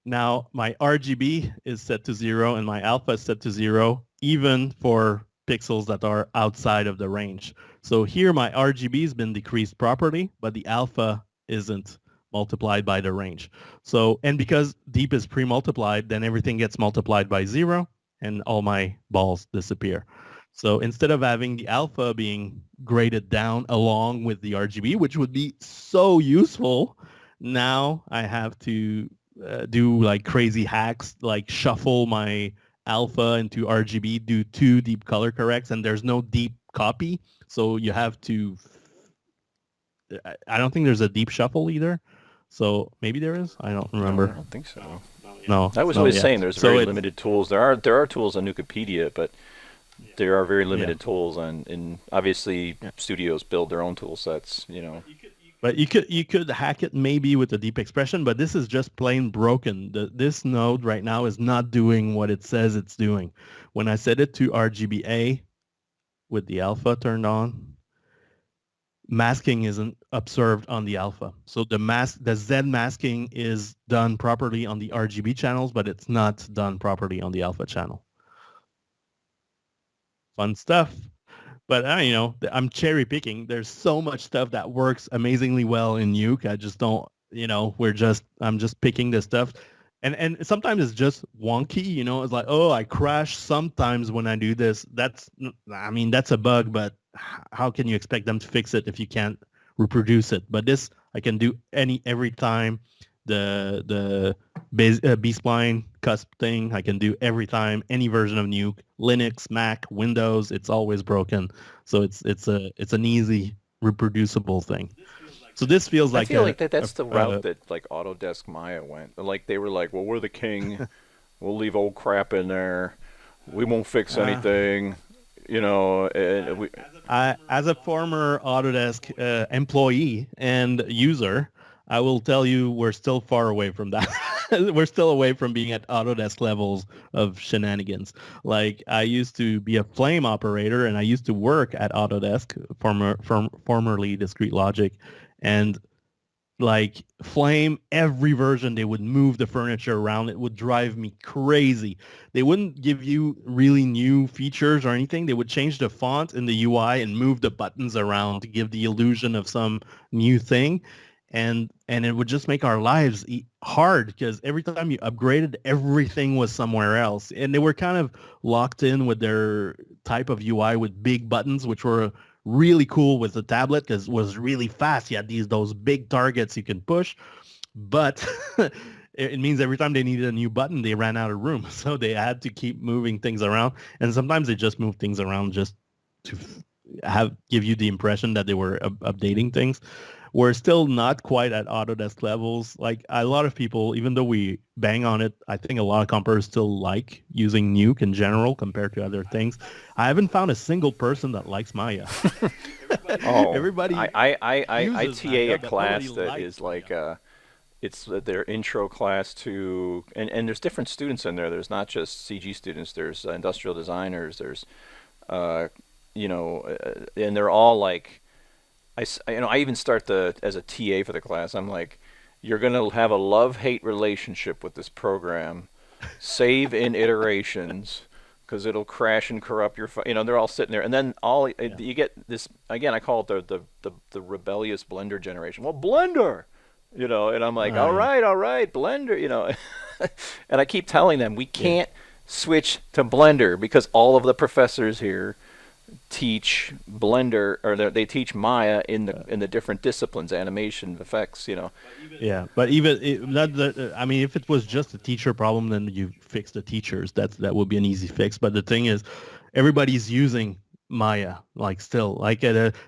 now my RGB is set to 0 and my alpha is set to 0, even for pixels that are outside of the range. So here my RGB has been decreased properly, but the alpha isn't multiplied by the range. So, and because deep is pre-multiplied, then everything gets multiplied by 0 and all my balls disappear. So instead of having the alpha being graded down along with the RGB, which would be so useful, now I have to do like crazy hacks, like shuffle my alpha into RGB, do 2 deep color corrects, and there's no deep copy. So you have to, I don't think there's a deep shuffle either. So maybe there is. I don't remember. I don't think so. No. I was always saying there's very limited tools. There are tools on Nukepedia, but there are very limited tools on, and obviously studios build their own tool sets, you know. But you could hack it maybe with a deep expression, but this is just plain broken. This node right now is not doing what it says it's doing. When I set it to RGBA with the alpha turned on, masking isn't observed on the alpha. So the Z masking is done properly on the RGB channels, but it's not done properly on the alpha channel. Fun stuff. But I'm cherry picking. There's so much stuff that works amazingly well in Nuke. I just don't, I'm just picking the stuff. And sometimes it's just wonky, it's like, oh, I crash sometimes when I do this. That's a bug, but how can you expect them to fix it if you can't reproduce it? But this, I can do every time. The B-spline cusp thing, I can do every time, any version of Nuke, Linux, Mac, Windows, it's always broken. So it's an easy reproducible thing. So this feels like I feel like that's the route that like Autodesk Maya went. Like they were like, well, we're the king. We'll leave old crap in there. We won't fix anything. As a former Autodesk employee and user, I will tell you we're still far away from that. We're still away from being at Autodesk levels of shenanigans. Like I used to be a Flame operator and I used to work at Autodesk, formerly Discrete Logic, and like Flame, every version they would move the furniture around. It would drive me crazy. They wouldn't give you really new features or anything. They would change the font in the UI and move the buttons around to give the illusion of some new thing. And it would just make our lives hard because every time you upgraded, everything was somewhere else. And they were kind of locked in with their type of UI with big buttons, which were really cool with the tablet because it was really fast. You had those big targets you can push. But it means every time they needed a new button, they ran out of room. So they had to keep moving things around. And sometimes they just moved things around just to give you the impression that they were updating things. We're still not quite at Autodesk levels. Like a lot of people, even though we bang on it, I think a lot of compers still like using Nuke in general compared to other things. I haven't found a single person that likes Maya. Everybody. I TA Maya, a class that is like it's their intro class to, and there's different students in there. There's not just CG students. There's industrial designers. There's and they're all like. I even start as a TA for the class. I'm like, you're going to have a love-hate relationship with this program. Save in iterations because it'll crash and corrupt your they're all sitting there. And then you get this, again, I call it the rebellious Blender generation. Well, Blender! And I'm like, all right, Blender, And I keep telling them, we can't switch to Blender because all of the professors here teach Blender, or they teach Maya in the different disciplines, animation, effects, Yeah, but even if it was just a teacher problem, then you fix the teachers. That would be an easy fix. But the thing is, everybody's using Maya, like still, like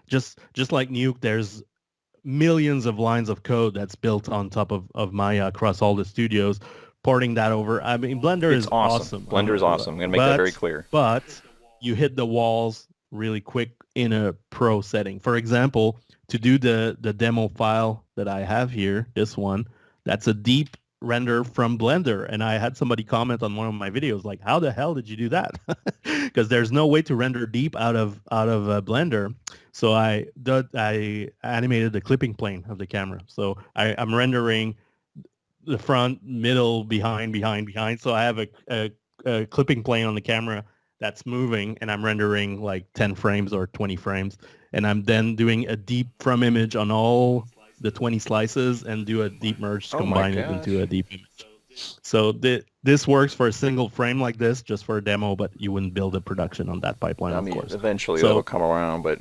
just like Nuke. There's millions of lines of code that's built on top of Maya across all the studios. Porting that over, Blender is awesome. Blender is awesome. I'm gonna make that very clear. But you hit the walls really quick in a pro setting. For example, to do the demo file that I have here, this one, that's a deep render from Blender. And I had somebody comment on one of my videos like, how the hell did you do that? Because there's no way to render deep out of Blender. So I animated the clipping plane of the camera. So I'm rendering the front, middle, behind. So I have a clipping plane on the camera that's moving, and I'm rendering like 10 frames or 20 frames. And I'm then doing a deep from image on all the 20 slices and do a deep merge to combine it into a deep image. So this works for a single frame like this, just for a demo, but you wouldn't build a production on that pipeline, of course. Eventually that'll come around, but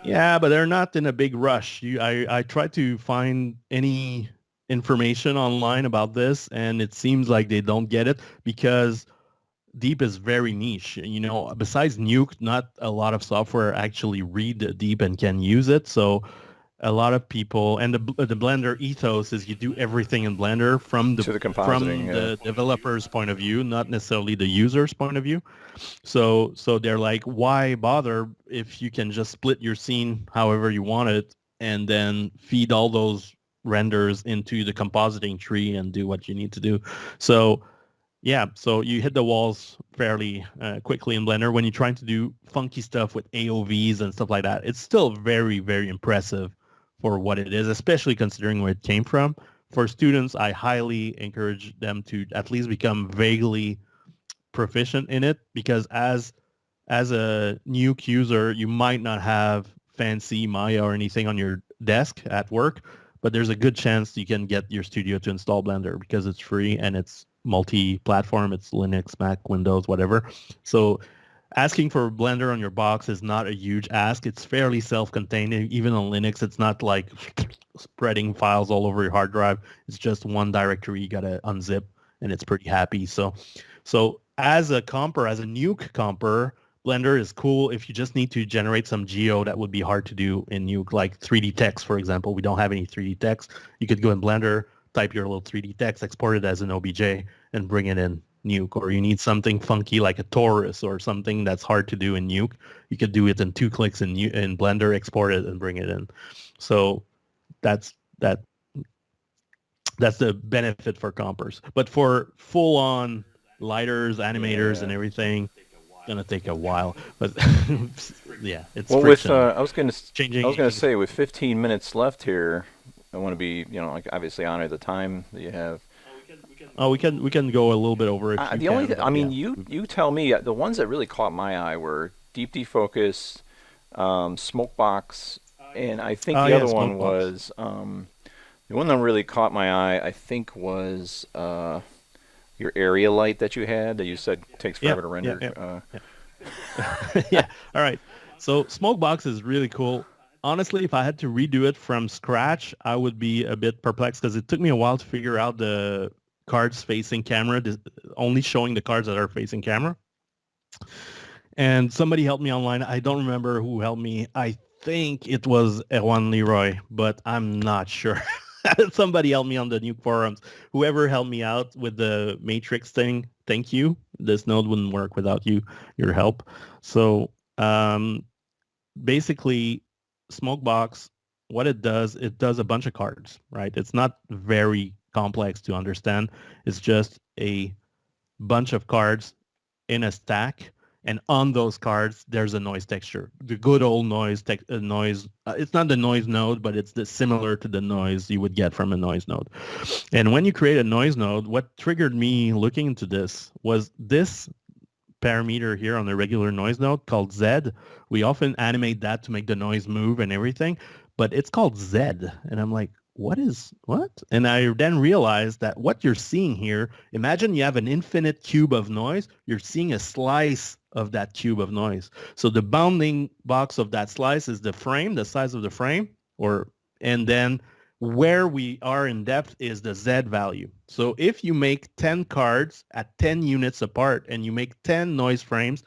yeah, but they're not in a big rush. I try to find any information online about this, and it seems like they don't get it because Deep is very niche. Besides Nuke, not a lot of software actually read Deep and can use it. So a lot of people, and the Blender ethos is you do everything in Blender from the developer's point of view, not necessarily the user's point of view. So they're like, why bother if you can just split your scene however you want it and then feed all those renders into the compositing tree and do what you need to do. So yeah, so you hit the walls fairly quickly in Blender. When you're trying to do funky stuff with AOVs and stuff like that, it's still very, very impressive for what it is, especially considering where it came from. For students, I highly encourage them to at least become vaguely proficient in it, because as a Nuke user, you might not have fancy Maya or anything on your desk at work, but there's a good chance you can get your studio to install Blender because it's free and it's multi-platform. It's Linux, Mac, Windows, whatever. So asking for Blender on your box is not a huge ask. It's fairly self-contained. Even on Linux, it's not like spreading files all over your hard drive. It's just one directory you got to unzip, and it's pretty happy. So as a comper, as a Nuke comper, Blender is cool if you just need to generate some geo that would be hard to do in Nuke, like 3D text, for example. We don't have any 3D text. You could go in Blender, type your little 3D text, export it as an OBJ, and bring it in Nuke. Or you need something funky like a torus or something that's hard to do in Nuke. You could do it in 2 clicks in Blender, export it, and bring it in. So that's the benefit for compers. But for full-on lighters, animators, and everything, it's gonna take a while. But yeah, it's friction. I was gonna say, with 15 minutes left here, I want to be, obviously honor the time that you have. Oh, we can go a little bit over if you tell me. The ones that really caught my eye were Deep Defocus, Smokebox, and I think the other one was the one that really caught my eye. I think was your area light that you had that you said takes forever to render. Yeah. All right. So Smokebox is really cool. Honestly, if I had to redo it from scratch, I would be a bit perplexed because it took me a while to figure out the cards facing camera, only showing the cards that are facing camera. And somebody helped me online. I don't remember who helped me. I think it was Erwan Leroy, but I'm not sure. Somebody helped me on the Nuke forums. Whoever helped me out with the matrix thing, thank you. This node wouldn't work without your help. So basically, Smokebox, what it does a bunch of cards, right? It's not very complex to understand. It's just a bunch of cards in a stack, and on those cards there's a noise texture. The good old noise. It's not the noise node, but it's similar to the noise you would get from a noise node. And when you create a noise node, what triggered me looking into this was this parameter here on the regular noise node called Z. We often animate that to make the noise move and everything, but it's called Z. And I'm like, what? And I then realized that what you're seeing here, imagine you have an infinite cube of noise. You're seeing a slice of that cube of noise. So the bounding box of that slice is the frame, the size of the frame, and then where we are in depth is the Z value. So if you make 10 cards at 10 units apart and you make 10 noise frames,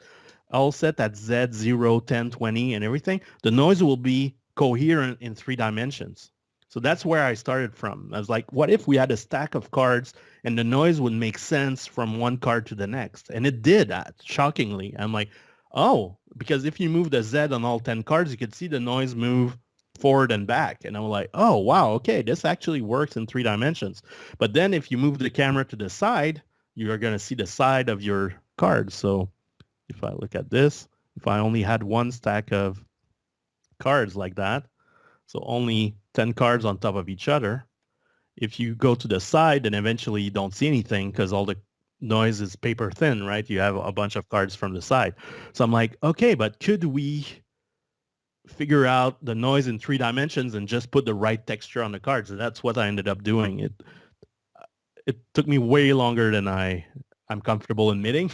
all set at Z, 0, 10, 20, and everything, the noise will be coherent in 3 dimensions. So that's where I started from. I was like, what if we had a stack of cards and the noise would make sense from one card to the next? And it did that, shockingly. I'm like, oh, because if you move the Z on all 10 cards, you could see the noise move forward and back. And I'm like, oh, wow, okay, this actually works in 3 dimensions. But then if you move the camera to the side, you're going to see the side of your cards. So if I look at this, if I only had one stack of cards like that, so only 10 cards on top of each other, if you go to the side, then eventually you don't see anything because all the noise is paper thin, right? You have a bunch of cards from the side. So I'm like, okay, but could we figure out the noise in 3 dimensions and just put the right texture on the cards? And that's what I ended up doing. It took me way longer than I'm comfortable admitting.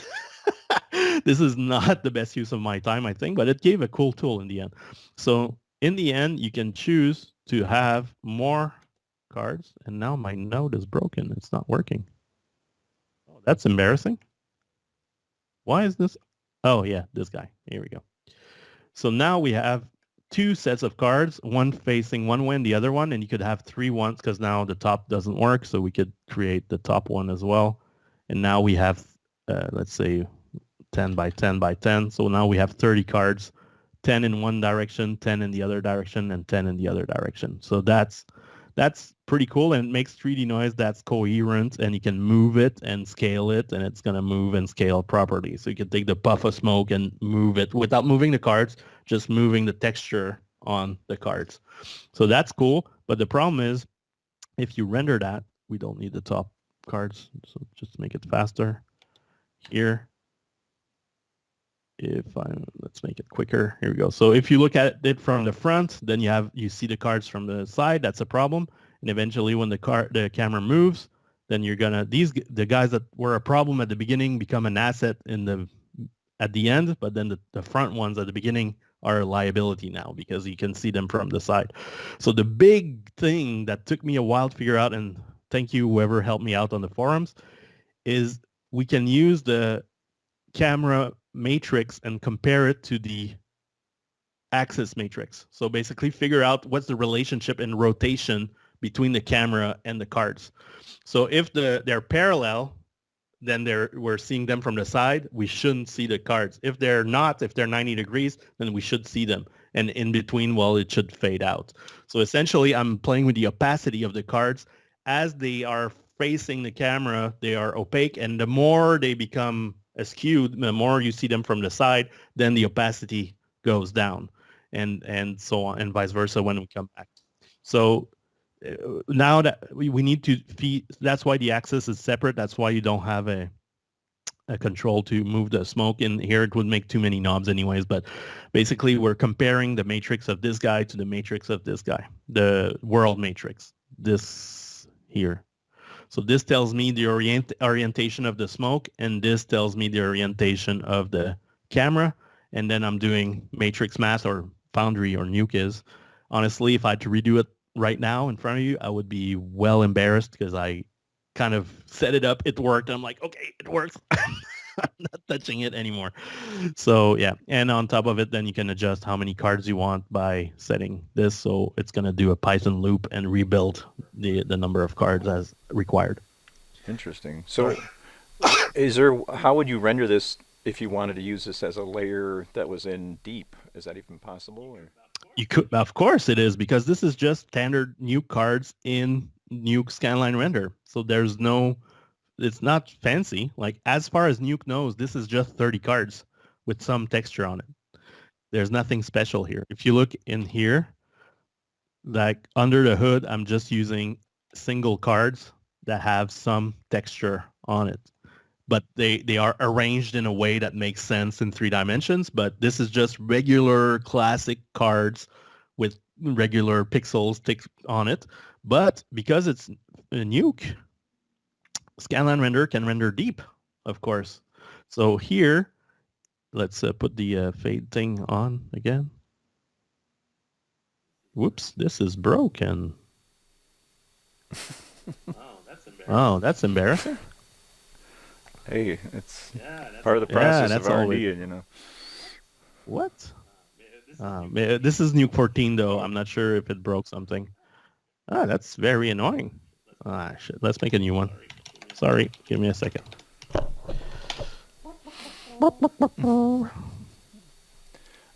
This is not the best use of my time, I think, but it gave a cool tool in the end. So in the end, you can choose to have more cards. And now my node is broken. It's not working. Oh, that's embarrassing. Why is this? Oh, yeah, this guy. Here we go. So now we have 2 sets of cards, one facing one way and the other one, and you could have 3 ones because now the top doesn't work, so we could create the top one as well. And now we have, let's say, 10 by 10 by 10. So now we have 30 cards, 10 in one direction, 10 in the other direction, and 10 in the other direction. So that's pretty cool, and it makes 3D noise that's coherent, and you can move it and scale it, and it's going to move and scale properly. So you can take the puff of smoke and move it without moving the cards, just moving the texture on the cards. So that's cool, but the problem is if you render that, we don't need the top cards, so just to make it faster here. Let's make it quicker. Here we go. So if you look at it from the front, then you see the cards from the side. That's a problem. And eventually when the camera moves, then you're gonna, the guys that were a problem at the beginning become an asset at the end, but then the front ones at the beginning are a liability now because you can see them from the side. So the big thing that took me a while to figure out, and thank you whoever helped me out on the forums, is we can use the camera matrix and compare it to the axis matrix. So basically figure out what's the relationship in rotation between the camera and the cards. So if they're parallel, then we're seeing them from the side. We shouldn't see the cards. If they're not, if they're 90 degrees, then we should see them. And in between, well, it should fade out. So essentially, I'm playing with the opacity of the cards. As they are facing the camera, they are opaque. And the more they become skewed, the more you see them from the side, then the opacity goes down. And so on, and vice versa when we come back. So now that we need to feed, that's why the axis is separate. That's why you don't have a control to move the smoke in here. It would make too many knobs anyways, but basically we're comparing the matrix of this guy to the matrix of this guy, the world matrix, this here. So this tells me the orientation of the smoke, and this tells me the orientation of the camera, and then I'm doing matrix math, or Foundry or Nuke is. Honestly, if I had to redo it right now in front of you, I would be well embarrassed because I kind of set it up, it worked, and I'm like, okay, it works. I'm not touching it anymore. So yeah, and on top of it, then you can adjust how many cards you want by setting this. So it's going to do a Python loop and rebuild the number of cards as required. Interesting. So how would you render this if you wanted to use this as a layer that was in deep? Is that even possible? Or? You could, of course it is, because this is just standard Nuke cards in Nuke scanline render. So there's no, it's not fancy. Like as far as Nuke knows, this is just 30 cards with some texture on it. There's nothing special here. If you look in here, like under the hood, I'm just using single cards that have some texture on it. But they are arranged in a way that makes sense in 3 dimensions. But this is just regular classic cards with regular pixels on it. But because it's a Nuke, scanline render can render deep, of course. So here, let's put the fade thing on again. Whoops, this is broken. Oh, that's embarrassing. Hey, it's part of the process of R&D, you know. What? This is Nuke 14, though. I'm not sure if it broke something. That's very annoying. Shit. Let's make a new one. Sorry. Give me a second.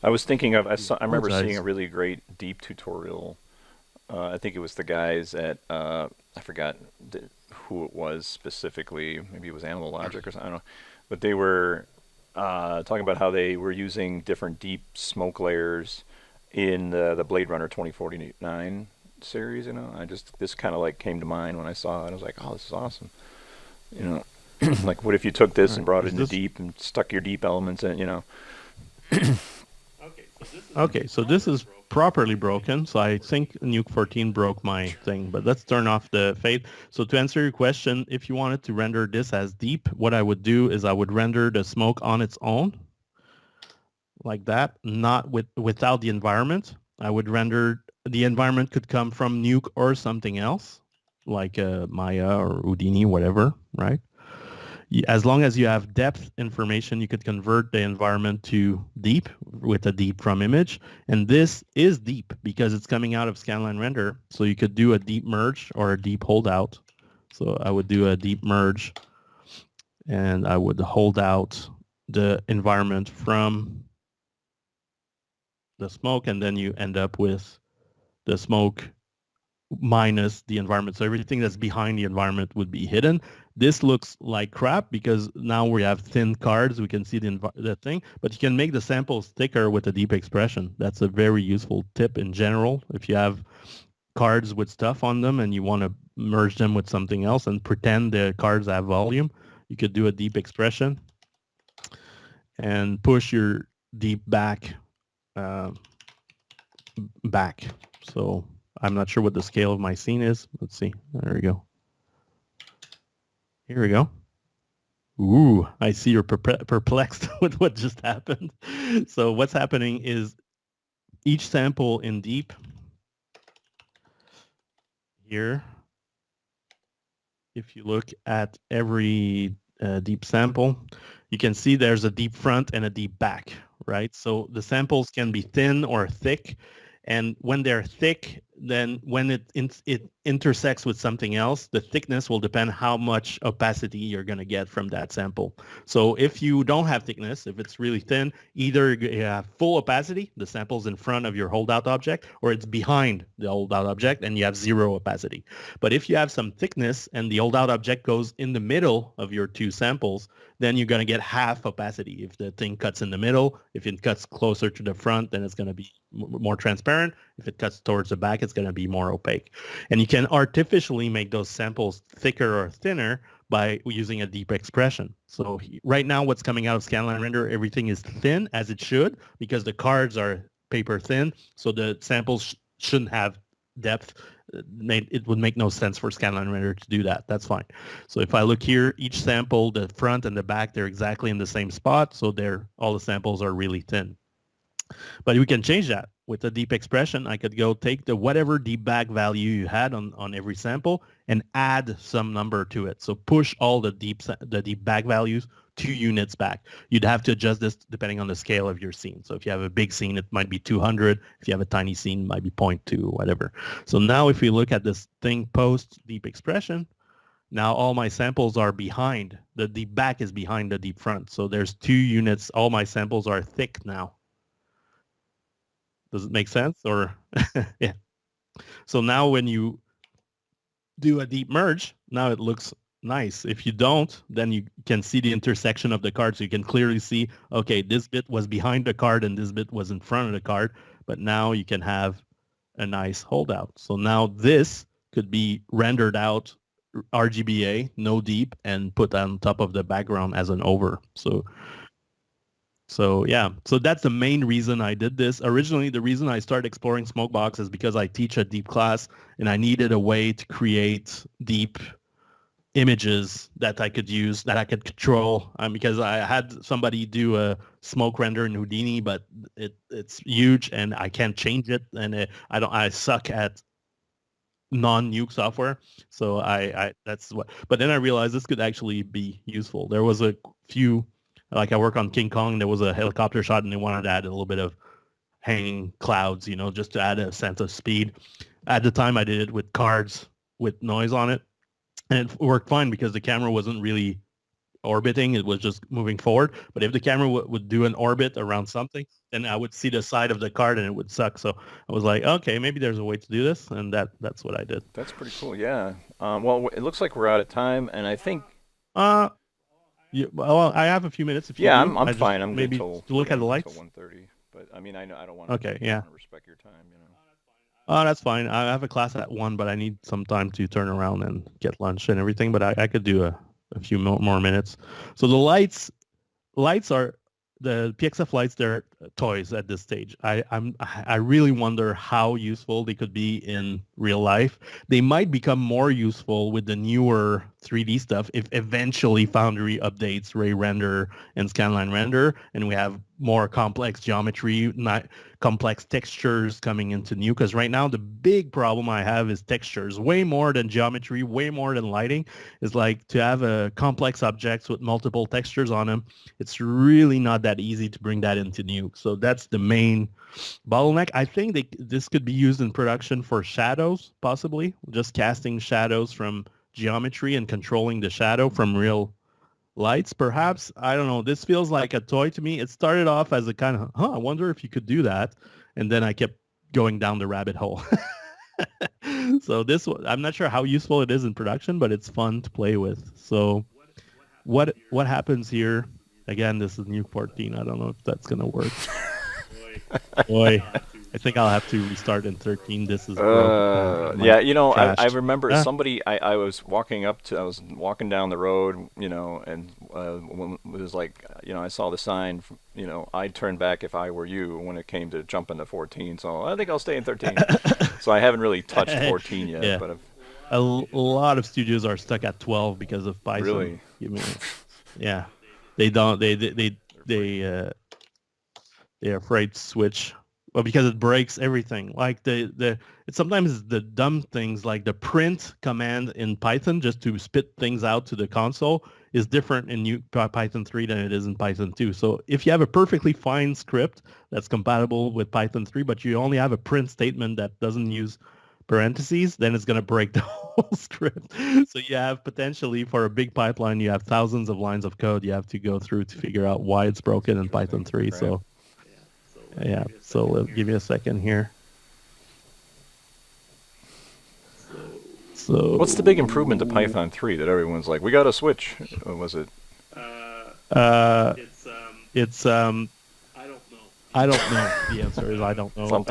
I was thinking of, I remember Apologize. seeing a really great deep tutorial. I think it was the guys at, I forgot who it was specifically. Maybe it was Animal Logic or something, I don't know. But they were talking about how they were using different deep smoke layers in the Blade Runner 2049 series, you know. This kind of like came to mind when I saw it. I was like, oh, this is awesome. You know, like what if you took this and brought it into deep and stuck your deep elements in, you know. Okay, so this is properly broken. So I think Nuke 14 broke my thing, but let's turn off the fade. So to answer your question, if you wanted to render this as deep, what I would do is I would render the smoke on its own, like that, not without the environment. I would render the environment could come from Nuke or something else, like Maya or Houdini, whatever, right? As long as you have depth information, you could convert the environment to deep with a deep from image. And this is deep because it's coming out of scanline render. So you could do a deep merge or a deep holdout. So I would do a deep merge and I would hold out the environment from the smoke, and then you end up with the smoke minus the environment. So everything that's behind the environment would be hidden. This looks like crap because now we have thin cards. We can see the thing, but you can make the samples thicker with a deep expression. That's a very useful tip in general. If you have cards with stuff on them and you want to merge them with something else and pretend the cards have volume, you could do a deep expression and push your deep back. So I'm not sure what the scale of my scene is. Let's see. There we go. Here we go. Ooh, I see you're perplexed with what just happened. So what's happening is each sample in deep here, if you look at every deep sample, you can see there's a deep front and a deep back, right? So the samples can be thin or thick. And when they're thick, then when it intersects with something else, the thickness will depend how much opacity you're going to get from that sample. So if you don't have thickness, if it's really thin, either you have full opacity, the sample's in front of your holdout object, or it's behind the holdout object and you have zero opacity. But if you have some thickness and the holdout object goes in the middle of your two samples, then you're going to get half opacity. If the thing cuts in the middle, if it cuts closer to the front, then it's going to be more transparent. If it cuts towards the back, it's going to be more opaque. And you can artificially make those samples thicker or thinner by using a deep expression. So right now, what's coming out of scanline render, everything is thin as it should because the cards are paper thin. So the samples shouldn't have depth. It would make no sense for scanline render to do that. That's fine. So if I look here, each sample, the front and the back, they're exactly in the same spot. So all the samples are really thin. But we can change that with a deep expression. I could go take the whatever deep back value you had on every sample and add some number to it. So push all the deep back values 2 units back. You'd have to adjust this depending on the scale of your scene. So if you have a big scene, it might be 200. If you have a tiny scene, it might be 0.2, whatever. So now if we look at this thing post deep expression, now all my samples are behind. The deep back is behind the deep front. So there's 2 units. All my samples are thick now. Does it make sense? Or yeah. So now when you do a deep merge, now it looks nice. If you don't, then you can see the intersection of the cards. So you can clearly see, okay, this bit was behind the card and this bit was in front of the card. But now you can have a nice holdout. So now this could be rendered out RGBA, no deep, and put on top of the background as an over. So yeah, so that's the main reason I did this. Originally, the reason I started exploring Smokebox is because I teach a deep class and I needed a way to create deep images that I could use, that I could control. Because I had somebody do a smoke render in Houdini, but it's huge and I can't change it, and I suck at non-Nuke software. So that's what. But then I realized this could actually be useful. There was a few. Like I work on King Kong, there was a helicopter shot and they wanted to add a little bit of hanging clouds, just to add a sense of speed. At the time I did it with cards with noise on it. And it worked fine because the camera wasn't really orbiting, it was just moving forward. But if the camera would do an orbit around something, then I would see the side of the card and it would suck. So I was like, okay, maybe there's a way to do this, and that's what I did. That's pretty cool. Yeah. Well, it looks like we're out of time, and I think. Well, I have a few minutes. If you Yeah, do. I'm fine. I'm maybe till, to look at the lights. Till 1:30. But I mean, I know I don't want Okay, yeah. to respect your time, you know. Oh, that's fine. I have a class at 1, but I need some time to turn around and get lunch and everything. But I could do a few more minutes. So the lights are the PXF lights. They're toys at this stage. I really wonder how useful they could be in real life. They might become more useful with the newer 3D stuff if eventually Foundry updates Ray Render and Scanline Render, and we have more complex geometry, not complex textures coming into Nuke. Because right now the big problem I have is textures, way more than geometry, way more than lighting. Is like to have a complex objects with multiple textures on them. It's really not that easy to bring that into Nuke. So that's the main bottleneck. I think this could be used in production for shadows, possibly just casting shadows from geometry and controlling the shadow from real lights, perhaps. I don't know. This feels like a toy to me. It started off as a kind of, I wonder if you could do that. And then I kept going down the rabbit hole. So I'm not sure how useful it is in production, but it's fun to play with. So what happens here? Again, this is Nuke 14. I don't know if that's going to work. Boy, I think I'll have to restart in 13. This is yeah, you know, I remember somebody. I was walking down the road, you know, and it was like, you know, I saw the sign. You know, I'd turn back if I were you when it came to jumping to 14. So I think I'll stay in 13. So I haven't really touched 14 yet, yeah. but a lot of studios are stuck at 12 because of Python. Really? Yeah, they don't. They're afraid to switch. Well, because it breaks everything. Like it sometimes the dumb things like the print command in Python just to spit things out to the console is different in Python 3 than it is in Python 2. So if you have a perfectly fine script that's compatible with Python 3, but you only have a print statement that doesn't use parentheses, then it's going to break the whole script. So you have potentially, for a big pipeline, you have thousands of lines of code you have to go through to figure out why it's broken in Python 3. So yeah, so we'll give you a second here. So what's the big improvement to Python 3 that everyone's like, we got to switch? Or was it? It's I don't know. The answer is I don't know.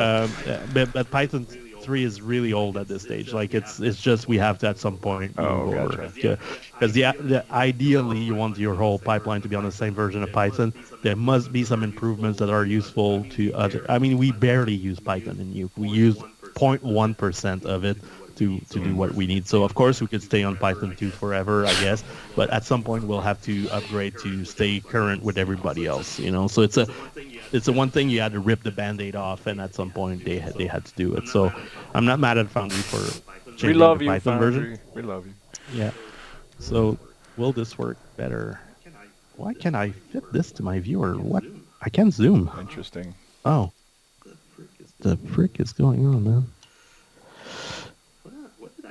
But Python 3 is really old at this stage. Like it's just we have to at some point. Gotcha. Because ideally you want your whole pipeline to be on the same version of Python. There must be some improvements that are useful to other. I mean, we barely use Python in Nuke. We use 0.1% of it to do what we need. So of course we could stay on Python 2 forever, I guess. But at some point we'll have to upgrade to stay current with everybody else. You know, so it's a one thing you had to rip the Band-Aid off, and at some point they had to do it. So I'm not mad at Foundry for changing the Python version. We love you. Yeah. So will this work better? Why can't I fit this to my viewer? What? I can't zoom. Interesting. Oh. The frick is going on, man?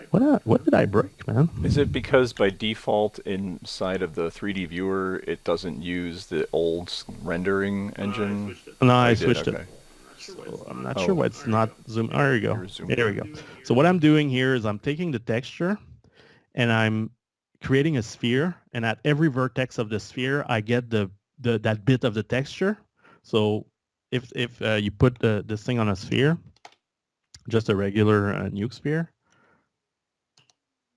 What did I break, man? Is it because by default inside of the 3D viewer it doesn't use the old rendering engine? No, I switched it. So I'm not sure why it's not zoom. Oh, there you go. There we go. So what I'm doing here is I'm taking the texture and I'm creating a sphere, and at every vertex of the sphere I get that bit of the texture. So if you put this thing on a sphere, just a regular Nuke sphere.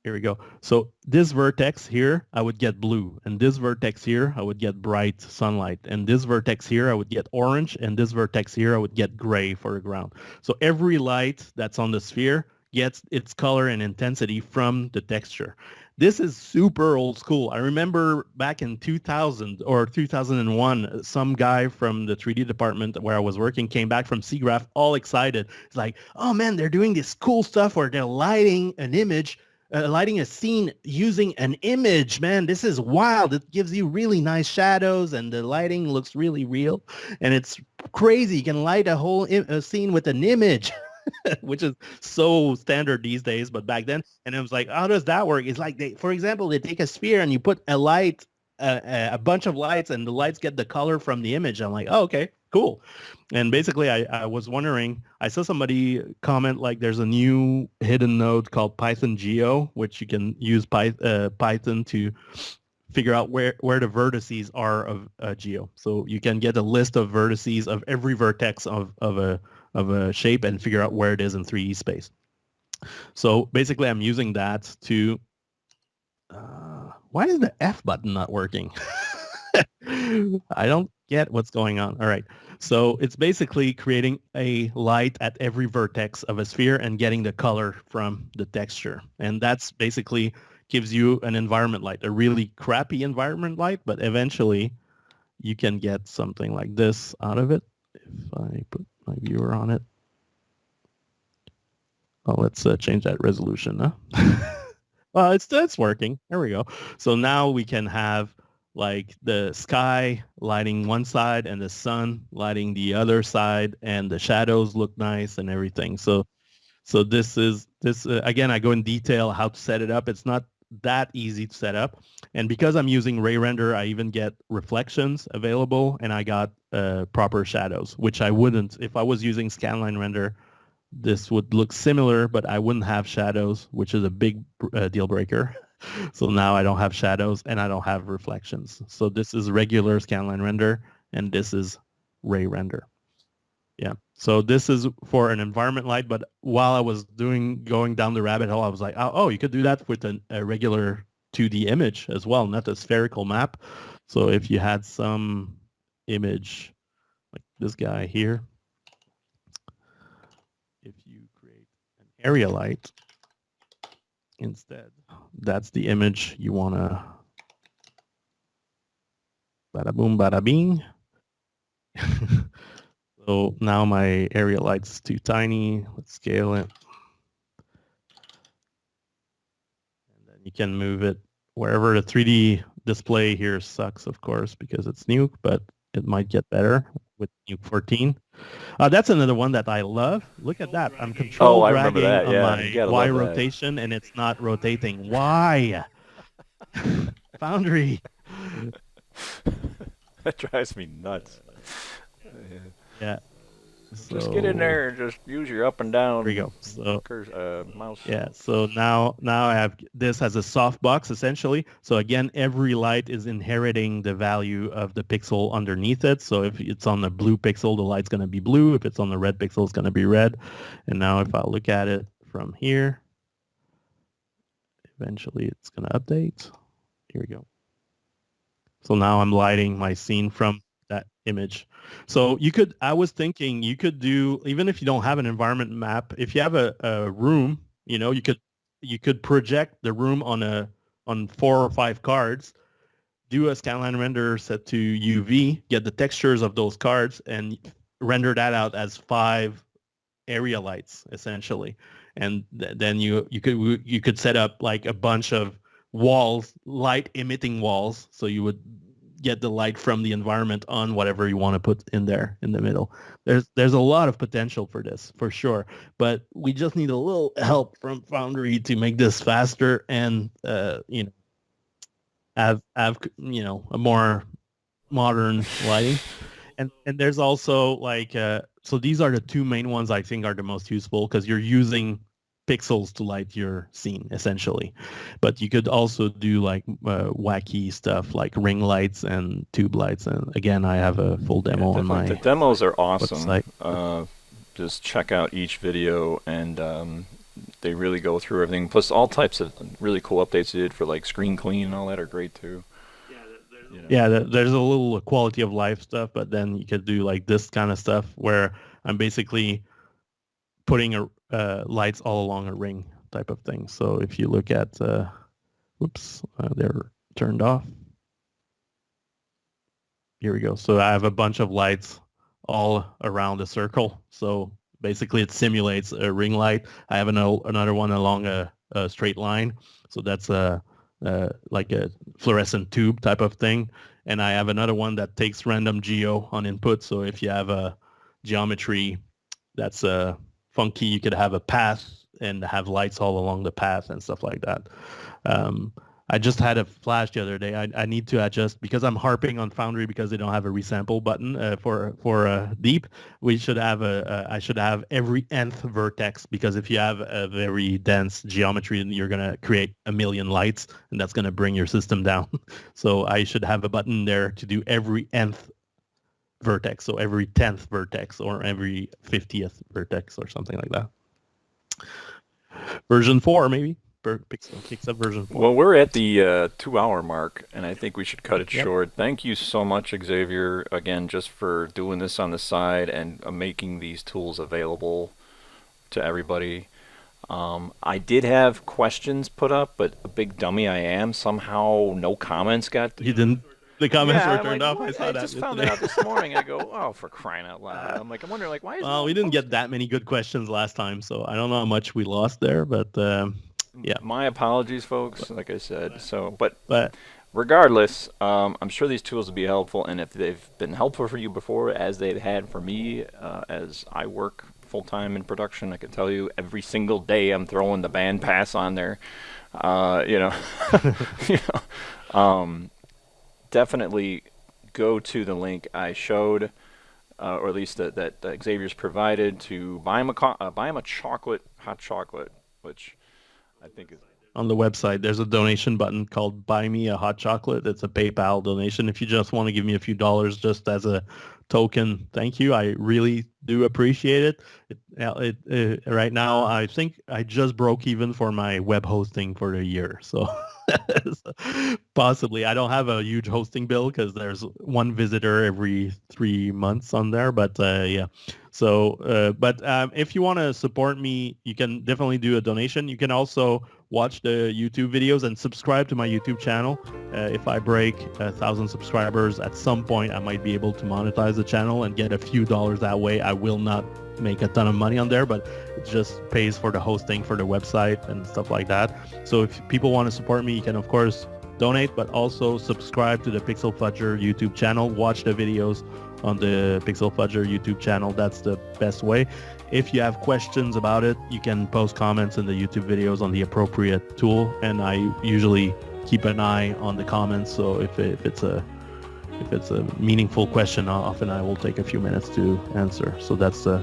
Here we go. So this vertex here, I would get blue. And this vertex here, I would get bright sunlight. And this vertex here, I would get orange. And this vertex here, I would get gray for the ground. So every light that's on the sphere gets its color and intensity from the texture. This is super old school. I remember back in 2000 or 2001, some guy from the 3D department where I was working came back from SIGGRAPH all excited. It's like, oh man, they're doing this cool stuff where they're lighting an image, lighting a scene using an image. Man, this is wild. It gives you really nice shadows and the lighting looks really real. And it's crazy. You can light a whole scene with an image. Which is so standard these days, but back then, and it was like, how does that work? It's like for example, they take a sphere and you put a light a bunch of lights, and the lights get the color from the image. I'm like, oh, okay, cool. And basically, I was wondering, I saw somebody comment like there's a new hidden node called Python Geo, which you can use Python to figure out where the vertices are of Geo. So you can get a list of vertices of every vertex of a shape and figure out where it is in 3D space. So basically, I'm using that to... why is the F button not working? I don't get what's going on. All right. So it's basically creating a light at every vertex of a sphere and getting the color from the texture. And that's basically gives you an environment light, a really crappy environment light, but eventually you can get something like this out of it. If I put my viewer on it. Oh, let's change that resolution. Huh? Well, it's working. There we go. So now we can have like the sky lighting one side and the sun lighting the other side, and the shadows look nice and everything. So this again, I go in detail how to set it up. It's not that easy to set up, and because I'm using ray render, I even get reflections available, and I got proper shadows, which I wouldn't if I was using scanline render. This would look similar, but I wouldn't have shadows, which is a big deal breaker. So now I don't have shadows and I don't have reflections. So this is regular scanline render, and this is ray render. Yeah. So this is for an environment light, but while I was going down the rabbit hole, I was like, oh, you could do that with a regular 2D image as well, not a spherical map. So if you had some image like this guy here, if you create an area light instead, that's the image you want to bada boom, bada bing. So now my area light's too tiny. Let's scale it. And then you can move it wherever. The 3D display here sucks, of course, because it's Nuke, but it might get better with Nuke 14. That's another one that I love. Look at that. I'm control dragging on my Y rotation, and it's not rotating. Why? Foundry. That drives me nuts. Yeah. So, just get in there and just use your up and down. There you go. So mouse. Yeah. So now I have this as a softbox essentially. So again, every light is inheriting the value of the pixel underneath it. So if it's on the blue pixel, the light's going to be blue. If it's on the red pixel, it's going to be red. And now if I look at it from here, eventually it's going to update. Here we go. So now I'm lighting my scene from that image. So I was thinking you could do, even if you don't have an environment map, if you have a room, you could project the room on 4 or 5 cards, do a scanline render set to UV, get the textures of those cards, and render that out as 5 area lights essentially. And then you could set up like a bunch of walls, light emitting walls, so you would get the light from the environment on whatever you want to put in there in the middle. There's a lot of potential for this, for sure, but we just need a little help from Foundry to make this faster and have a more modern lighting. And there's also like so these are the 2 main ones I think are the most useful, because you're using pixels to light your scene essentially, but you could also do like wacky stuff like ring lights and tube lights, and again I have a full demo on my the demos are awesome website. Just check out each video, and they really go through everything, plus all types of really cool updates they did for like screen clean and all that are great too. Yeah, there's a little quality of life stuff, but then you could do like this kind of stuff where I'm basically putting lights all along a ring type of thing. So if you look at, they're turned off. Here we go. So I have a bunch of lights all around a circle. So basically it simulates a ring light. I have another one along a straight line. So that's like a fluorescent tube type of thing. And I have another one that takes random geo on input. So if you have a geometry that's funky, you could have a path and have lights all along the path and stuff like that. I just had a flash the other day. I need to adjust because I'm harping on Foundry because they don't have a resample button for deep. We should have I should have every nth vertex, because if you have a very dense geometry, you're gonna create a million lights, and that's gonna bring your system down. So I should have a button there to do every nth vertex, so every 10th vertex or every 50th vertex or something like that. Version 4 maybe. Pixel version 4. Well, we're at the 2-hour mark, and I think we should cut it short. Thank you so much, Xavier, again, just for doing this on the side and making these tools available to everybody. I did have questions put up, but a big dummy I am, somehow no comments got... You didn't? The comments were I'm turned like, off. I saw that. I just found that out this morning. I go, oh, for crying out loud. I'm like, I'm wondering, like, why is Well, we didn't get that many good questions last time, so I don't know how much we lost there, but yeah. My apologies, folks, like I said. So, but regardless, I'm sure these tools will be helpful, and if they've been helpful for you before, as they've had for me, as I work full-time in production, I can tell you every single day I'm throwing the band pass on there. You know, you know, definitely go to the link I showed, or at least that Xavier's provided, to buy him a chocolate, hot chocolate, which I think is... On the website, there's a donation button called Buy Me a Hot Chocolate. It's a PayPal donation. If you just want to give me a few dollars just as a token, thank you. I really do appreciate it. Right now, I think I just broke even for my web hosting for the year. So possibly. I don't have a huge hosting bill because there's one visitor every 3 months on there. But yeah. So, but if you want to support me, you can definitely do a donation. You can also watch the YouTube videos and subscribe to my YouTube channel. If I break 1,000 subscribers at some point, I might be able to monetize the channel and get a few dollars that way. I will not make a ton of money on there, but it just pays for the hosting for the website and stuff like that. So if people want to support me, you can of course donate, but also subscribe to the PixelFudger YouTube channel. Watch the videos on the PixelFudger YouTube channel. That's the best way. If you have questions about it, you can post comments in the YouTube videos on the appropriate tool, and I usually keep an eye on the comments. So if it's a meaningful question, often I will take a few minutes to answer. So that's the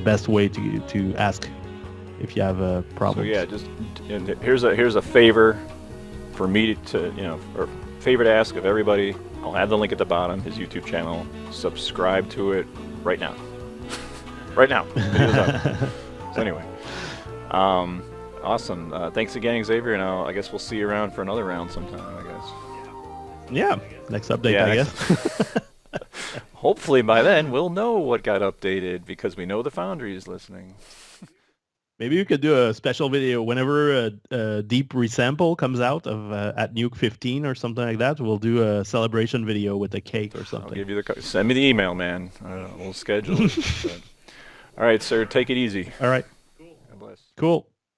best way to ask if you have a problem. So yeah, just here's a favor for me to, you know, or favor to ask of everybody. I'll have the link at the bottom, his YouTube channel. Subscribe to it right now. Right now. So anyway, awesome. Thanks again, Xavier, and I guess we'll see you around for another round sometime, I guess. Yeah, next update, I guess. Hopefully by then we'll know what got updated, because we know the Foundry is listening. Maybe we could do a special video whenever a deep resample comes out of at Nuke 15 or something like that. We'll do a celebration video with a cake or something. I'll give you send me the email, man. We'll schedule it. All right, sir. Take it easy. All right. God bless. Cool.